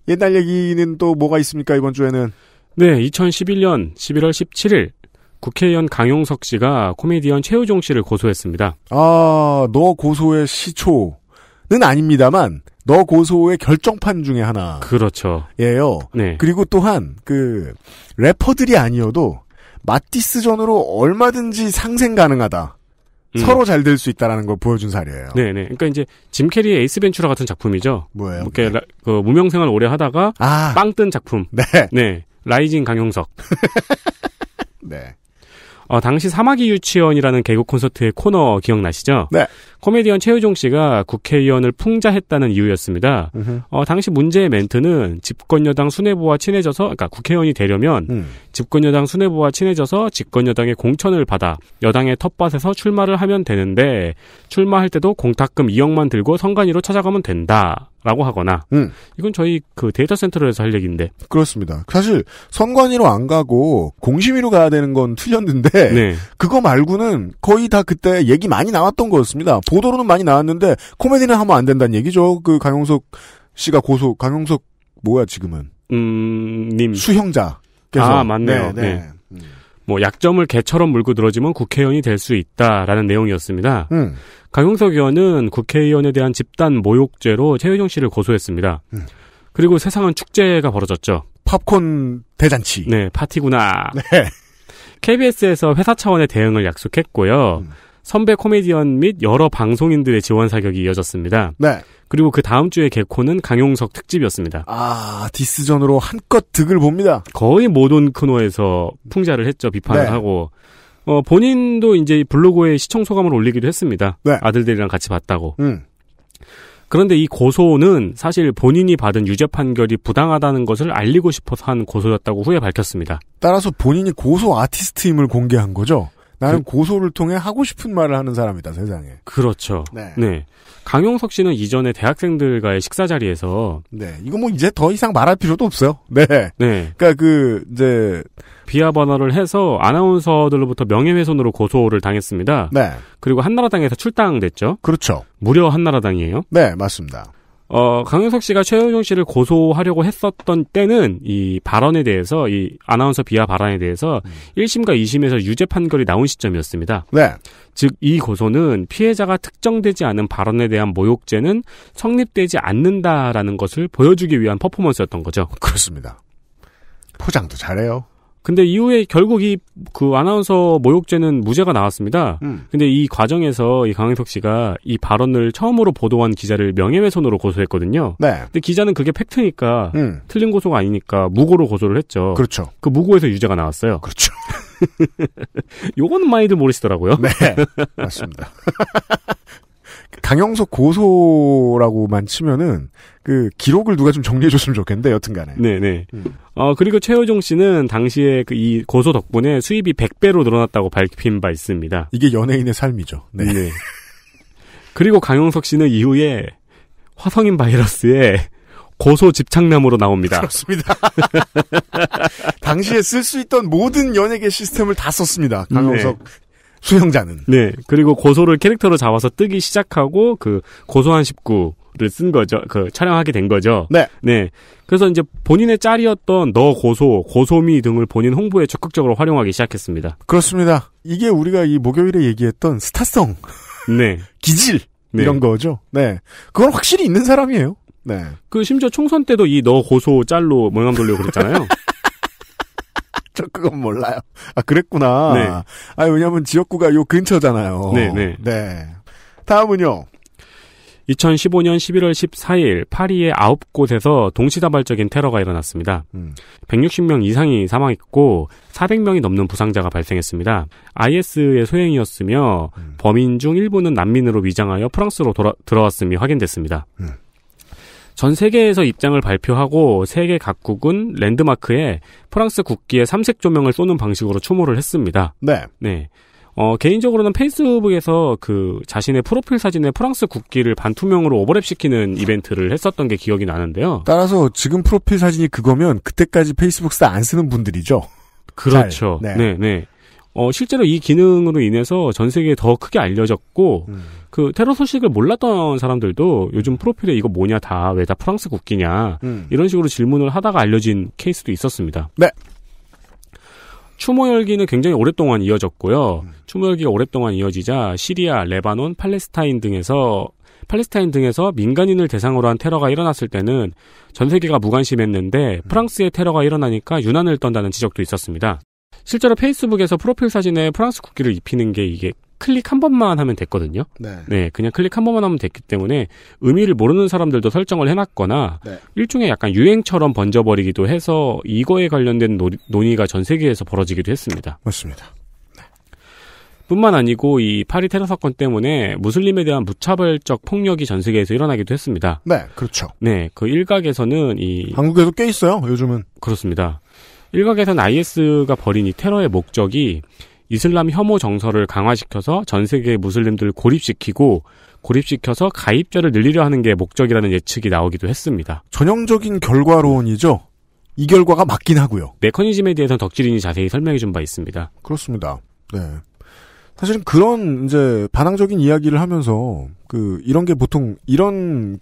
옛날 얘기는 또 뭐가 있습니까, 이번 주에는? 네. 2011년 11월 17일 국회의원 강용석 씨가 코미디언 최우종 씨를 고소했습니다. 너 고소의 시초는 아닙니다만 너 고소의 결정판 중에 하나. 그렇죠. 예요. 네. 그리고 또한 래퍼들이 아니어도 맞디스전으로 얼마든지 상생 가능하다. 서로 잘 될 수 있다라는 걸 보여준 사례예요. 네네. 그러니까 이제 짐 캐리의 에이스 벤츄라 같은 작품이죠. 뭐예요? 이렇게 무명생활 오래 하다가 빵 뜬 작품. 네. 네. 라이징 강용석. 네. 당시 사마귀 유치원이라는 개그 콘서트의 코너 기억나시죠? 네. 코미디언 최유종 씨가 국회의원을 풍자했다는 이유였습니다. 당시 문제의 멘트는 집권여당 수뇌부와 친해져서, 그러니까 국회의원이 되려면 집권여당 수뇌부와 친해져서 집권여당의 공천을 받아 여당의 텃밭에서 출마를 하면 되는데 출마할 때도 공탁금 2억만 들고 선관위로 찾아가면 된다라고 하거나 이건 저희 그 데이터 센터에서 할 얘기인데 그렇습니다. 사실 선관위로 안 가고 공심위로 가야 되는 건 틀렸는데 네. 그거 말고는 거의 다 그때 얘기 많이 나왔던 거였습니다. 보도로는 많이 나왔는데 코미디는 하면 안 된다는 얘기죠. 그 강용석 씨가 강용석 뭐야 지금은 님 수형자께서 맞네요. 네. 뭐 약점을 개처럼 물고 늘어지면 국회의원이 될 수 있다라는 내용이었습니다. 강용석 의원은 국회의원에 대한 집단 모욕죄로 최유종 씨를 고소했습니다. 그리고 세상은 축제가 벌어졌죠. 팝콘 대잔치. 네, 파티구나. 네. KBS에서 회사 차원의 대응을 약속했고요. 선배 코미디언 및 여러 방송인들의 지원 사격이 이어졌습니다. 네. 그리고 그 다음 주의 개코는 강용석 특집이었습니다. 디스전으로 한껏 득을 봅니다. 거의 모든 코너에서 풍자를 했죠. 비판을 네. 하고. 본인도 이제 블로그에 시청 소감을 올리기도 했습니다. 네. 아들들이랑 같이 봤다고. 그런데 이 고소는 사실 본인이 받은 유죄 판결이 부당하다는 것을 알리고 싶어서 한 고소였다고 후에 밝혔습니다. 따라서 본인이 고소 아티스트임을 공개한 거죠. 나는 고소를 통해 하고 싶은 말을 하는 사람이다, 세상에. 그렇죠. 네. 강용석 씨는 이전에 대학생들과의 식사 자리에서 이거 뭐 이제 더 이상 말할 필요도 없어요. 네. 그러니까 이제 비하 번호를 해서 아나운서들로부터 명예훼손으로 고소를 당했습니다. 네. 그리고 한나라당에서 출당됐죠. 그렇죠. 무려 한나라당이에요. 네, 맞습니다. 강용석 씨가 최유종 씨를 고소하려고 했었던 때는 이 발언에 대해서 이 아나운서 비하 발언에 대해서 1심과 2심에서 유죄 판결이 나온 시점이었습니다. 네. 즉 이 고소는 피해자가 특정되지 않은 발언에 대한 모욕죄는 성립되지 않는다라는 것을 보여주기 위한 퍼포먼스였던 거죠. 그렇습니다. 포장도 잘해요. 근데 이후에 결국 그 아나운서 모욕죄는 무죄가 나왔습니다. 근데 이 과정에서 이 강용석 씨가 이 발언을 처음으로 보도한 기자를 명예훼손으로 고소했거든요. 네. 근데 기자는 그게 팩트니까 틀린 고소가 아니니까 무고로 고소를 했죠. 그렇죠. 그 무고에서 유죄가 나왔어요. 그렇죠. 요거는 많이들 모르시더라고요. 네. 맞습니다. 강용석 고소라고만 치면은 그 기록을 누가 좀 정리해줬으면 좋겠는데 여튼간에. 네네. 그리고 최유종 씨는 당시에 이 고소 덕분에 수입이 100배로 늘어났다고 밝힌 바 있습니다. 이게 연예인의 삶이죠. 네. 그리고 강용석 씨는 이후에 화성인 바이러스에 고소 집착남으로 나옵니다. 그렇습니다. 당시에 쓸 수 있던 모든 연예계 시스템을 다 썼습니다. 강용석. 수형자는. 네. 그리고 고소를 캐릭터로 잡아서 뜨기 시작하고 그 고소한 19를 쓴 거죠. 촬영하게 된 거죠. 네. 네. 그래서 이제 본인의 짤이었던 너 고소, 고소미 등을 본인 홍보에 적극적으로 활용하기 시작했습니다. 그렇습니다. 이게 우리가 이 목요일에 얘기했던 스타성. 네. 기질. 이런 거죠. 네. 그건 확실히 있는 사람이에요. 네. 심지어 총선 때도 이 너 고소 짤로 모양 돌리고 그랬잖아요. 저 그건 몰라요. 그랬구나. 네. 왜냐면 지역구가 요 근처잖아요. 네네. 네. 다음은요. 2015년 11월 14일 파리의 9곳에서 동시다발적인 테러가 일어났습니다. 160명 이상이 사망했고 400명이 넘는 부상자가 발생했습니다. IS의 소행이었으며 범인 중 일부는 난민으로 위장하여 프랑스로 들어왔음이 확인됐습니다. 전 세계에서 입장을 발표하고 세계 각국은 랜드마크에 프랑스 국기의 삼색 조명을 쏘는 방식으로 추모를 했습니다. 네. 네. 개인적으로는 페이스북에서 자신의 프로필 사진에 프랑스 국기를 반투명으로 오버랩시키는 이벤트를 했었던 게 기억이 나는데요. 따라서 지금 프로필 사진이 그거면 그때까지 페이스북 안 쓰는 분들이죠. 그렇죠. 네. 실제로 이 기능으로 인해서 전 세계에 더 크게 알려졌고, 테러 소식을 몰랐던 사람들도 요즘 프로필에 이거 뭐냐 왜 다 프랑스 국기냐, 이런 식으로 질문을 하다가 알려진 케이스도 있었습니다. 네. 추모 열기는 굉장히 오랫동안 이어졌고요. 추모 열기가 오랫동안 이어지자 시리아, 레바논, 팔레스타인 등에서 민간인을 대상으로 한 테러가 일어났을 때는 전 세계가 무관심했는데 프랑스의 테러가 일어나니까 유난을 떤다는 지적도 있었습니다. 실제로 페이스북에서 프로필 사진에 프랑스 국기를 입히는 게 이게 클릭 한 번만 하면 됐거든요. 네, 그냥 클릭 한 번만 하면 됐기 때문에 의미를 모르는 사람들도 설정을 해놨거나 일종의 약간 유행처럼 번져버리기도 해서 이거에 관련된 논의가 전 세계에서 벌어지기도 했습니다. 맞습니다. 네. 뿐만 아니고 이 파리 테러 사건 때문에 무슬림에 대한 무차별적 폭력이 전 세계에서 일어나기도 했습니다. 네, 그렇죠. 네, 그 일각에서는 한국에도 꽤 있어요. 요즘은. 그렇습니다. 일각에서는 IS가 벌인 이 테러의 목적이 이슬람 혐오 정서를 강화시켜서 전 세계 무슬림들을 고립시켜서 가입자를 늘리려 하는 게 목적이라는 예측이 나오기도 했습니다. 전형적인 결과론이죠. 이 결과가 맞긴 하고요. 메커니즘에 대해서는 덕질인이 자세히 설명해 준 바 있습니다. 그렇습니다. 네. 사실은 그런 이제 반항적인 이야기를 하면서 이런 게 보통 이런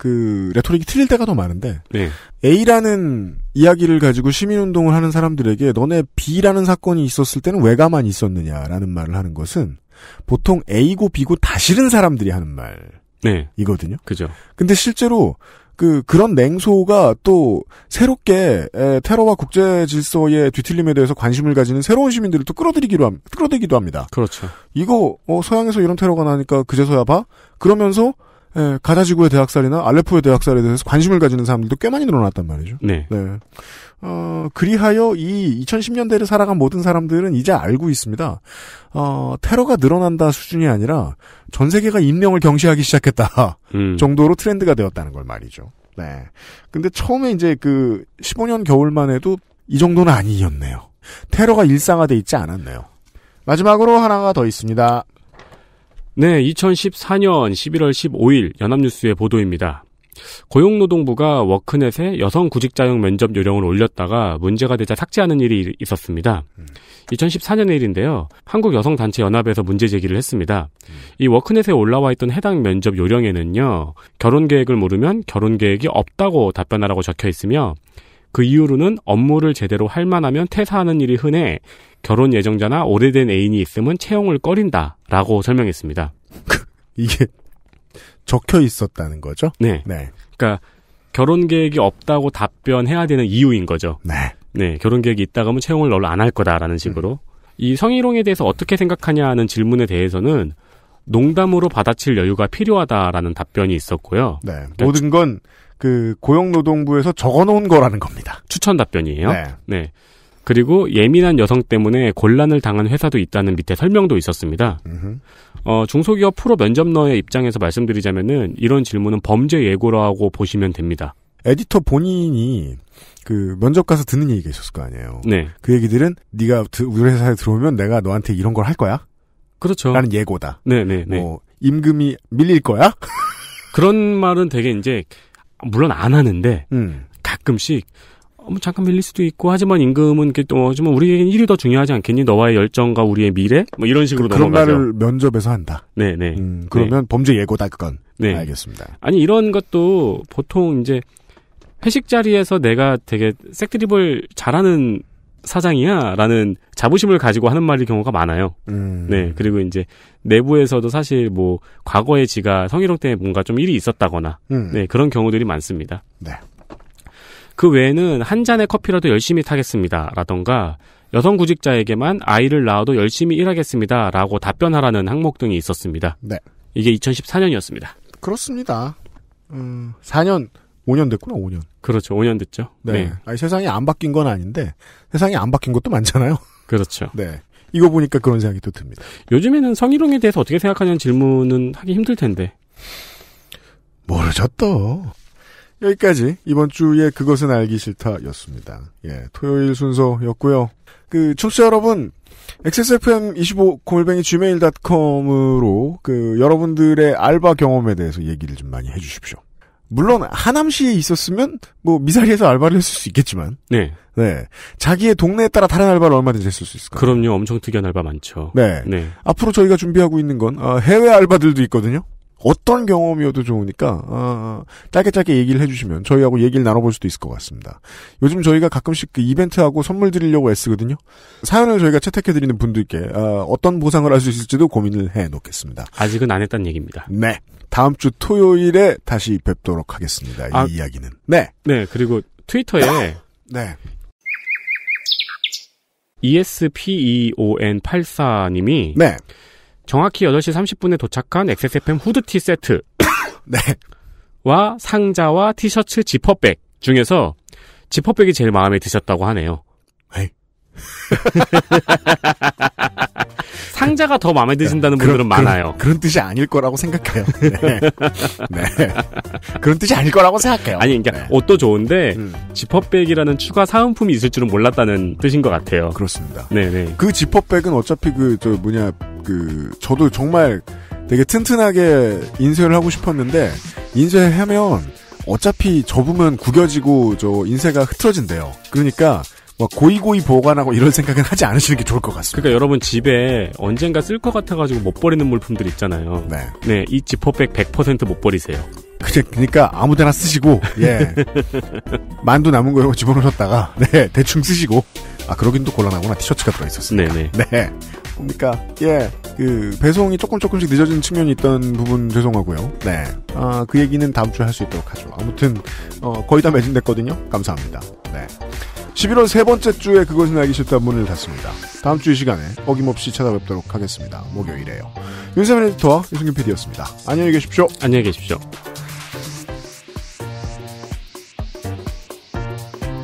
레토릭이 틀릴 때가 더 많은데 네. A라는 이야기를 가지고 시민운동을 하는 사람들에게 너네 B라는 사건이 있었을 때는 왜 가만히 있었느냐라는 말을 하는 것은 보통 A고 B고 다 싫은 사람들이 하는 말이거든요. 그죠. 근데 실제로 그런 냉소가 또 새롭게 테러와 국제 질서의 뒤틀림에 대해서 관심을 가지는 새로운 시민들을 또 끌어들이기도 합니다. 그렇죠. 이거 서양에서 이런 테러가 나니까 그제서야 봐. 그러면서 가자지구의 대학살이나 알레포의 대학살에 대해서 관심을 가지는 사람들도 꽤 많이 늘어났단 말이죠. 네. 그리하여 이 2010년대를 살아간 모든 사람들은 이제 알고 있습니다. 테러가 늘어난다 수준이 아니라 전 세계가 인명을 경시하기 시작했다 정도로 트렌드가 되었다는 걸 말이죠. 네. 근데 처음에 이제 15년 겨울만 해도 이 정도는 아니었네요. 테러가 일상화돼 있지 않았네요. 마지막으로 하나가 더 있습니다. 네, 2014년 11월 15일 연합뉴스의 보도입니다. 고용노동부가 워크넷에 여성 구직자용 면접 요령을 올렸다가 문제가 되자 삭제하는 일이 있었습니다. 2014년의 일인데요. 한국여성단체연합에서 문제 제기를 했습니다. 이 워크넷에 올라와 있던 해당 면접 요령에는요. 결혼계획을 물으면 결혼계획이 없다고 답변하라고 적혀 있으며 그 이유로는 업무를 제대로 할 만하면 퇴사하는 일이 흔해 결혼 예정자나 오래된 애인이 있으면 채용을 꺼린다 라고 설명했습니다. 이게 적혀 있었다는 거죠? 네. 그러니까 결혼 계획이 없다고 답변해야 되는 이유인 거죠. 네. 결혼 계획이 있다고 하면 채용을 널로 안 할 거다라는 식으로. 이 성희롱에 대해서 어떻게 생각하냐는 질문에 대해서는 농담으로 받아칠 여유가 필요하다라는 답변이 있었고요. 네. 그러니까 모든 건 고용노동부에서 적어놓은 거라는 겁니다. 추천 답변이에요. 네. 그리고 예민한 여성 때문에 곤란을 당한 회사도 있다는 밑에 설명도 있었습니다. 중소기업 프로 면접너의 입장에서 말씀드리자면은 이런 질문은 범죄 예고라고 보시면 됩니다. 에디터 본인이 면접 가서 듣는 얘기가 있었을 거 아니에요. 네. 그 얘기들은 네가 우리 회사에 들어오면 내가 너한테 이런 걸 할 거야. 그렇죠. 라는 예고다. 네네네. 임금이 밀릴 거야. 그런 말은 되게 이제 물론 안 하는데 가끔씩 잠깐 밀릴 수도 있고 하지만 임금은 하지만 우리에겐 일이 더 중요하지 않겠니? 너와의 열정과 우리의 미래? 이런 식으로 그런 넘어가죠. 말을 면접에서 한다. 네네. 그러면 범죄 예고다 그건. 네. 알겠습니다. 아니 이런 것도 보통 이제 회식 자리에서 내가 되게 색드립을 잘하는 사장이야라는 자부심을 가지고 하는 말일 경우가 많아요. 네. 그리고 이제 내부에서도 사실 과거에 지가 성희롱 때문에 뭔가 좀 일이 있었다거나 네 그런 경우들이 많습니다. 네. 그 외에는 한 잔의 커피라도 열심히 타겠습니다라던가 여성 구직자에게만 아이를 낳아도 열심히 일하겠습니다라고 답변하라는 항목 등이 있었습니다. 네. 이게 2014년이었습니다. 그렇습니다. 4년, 5년 됐구나, 5년. 그렇죠. 5년 됐죠. 네. 아니, 세상이 안 바뀐 건 아닌데 세상이 안 바뀐 것도 많잖아요. 그렇죠. 네. 이거 보니까 그런 생각이 또 듭니다. 요즘에는 성희롱에 대해서 어떻게 생각하냐는 질문은 하기 힘들 텐데. 모르죠 또. 여기까지 이번 주에 그것은 알기 싫다였습니다. 예, 토요일 순서였고요. 청취자 여러분, xsfm25@gmail.com으로 여러분들의 알바 경험에 대해서 얘기를 좀 많이 해주십시오. 물론 하남시에 있었으면 미사리에서 알바를 했을 수 있겠지만, 네, 자기의 동네에 따라 다른 알바를 얼마든지 했을 수 있을 거예요. 그럼요, 엄청 특이한 알바 많죠. 네. 앞으로 저희가 준비하고 있는 건 해외 알바들도 있거든요. 어떤 경험이어도 좋으니까 짧게 얘기를 해주시면 저희하고 얘기를 나눠볼 수도 있을 것 같습니다. 요즘 저희가 가끔씩 이벤트하고 선물 드리려고 애쓰거든요. 사연을 저희가 채택해드리는 분들께 어떤 보상을 할 수 있을지도 고민을 해놓겠습니다. 아직은 안 했다는 얘기입니다. 네. 다음 주 토요일에 다시 뵙도록 하겠습니다. 이 이야기는. 네. 네. 그리고 트위터에 네. ESPEON84님이 네. 정확히 8시 30분에 도착한 XSFM 후드티 세트 네. 와 상자와 티셔츠 지퍼백 중에서 지퍼백이 제일 마음에 드셨다고 하네요. 상자가 더 마음에 드신다는 분들은 많아요. 그런 뜻이 아닐 거라고 생각해요. 네. 네. 그런 뜻이 아닐 거라고 생각해요. 아니, 그러니까 옷도 좋은데 지퍼백이라는 추가 사은품이 있을 줄은 몰랐다는 뜻인 것 같아요. 그렇습니다. 네네. 그 지퍼백은 어차피 저도 정말 되게 튼튼하게 인쇄를 하고 싶었는데 인쇄하면 어차피 접으면 구겨지고 인쇄가 흐트러진대요. 그러니까 뭐 고이고이 보관하고 이런 생각은 하지 않으시는 게 좋을 것 같습니다. 그러니까 여러분 집에 언젠가 쓸 것 같아가지고 못 버리는 물품들 있잖아요. 네. 네, 이 지퍼백 100% 못 버리세요. 그러니까 아무데나 쓰시고 만두 남은 거 이런 거 집어넣으셨다가 대충 쓰시고 그러긴 또 곤란하구나. 티셔츠가 들어있었습니다. 네네. 네. 그러니까 배송이 조금씩 늦어지는 측면이 있던 부분 죄송하고요. 네. 그 얘기는 다음 주에 할 수 있도록 하죠. 아무튼 거의 다 매진됐거든요. 감사합니다. 네. 11월 세 번째 주에 그것은 알기 싫다 문을 닫습니다. 다음 주 이 시간에 어김없이 찾아뵙도록 하겠습니다. 목요일에요. 윤세민 에디터와 유승균 PD였습니다. 안녕히 계십시오. 안녕히 계십시오.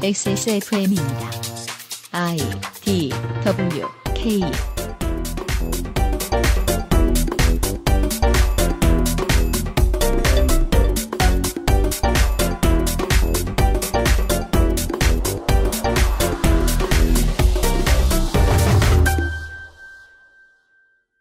XSFM입니다. I, D, W, K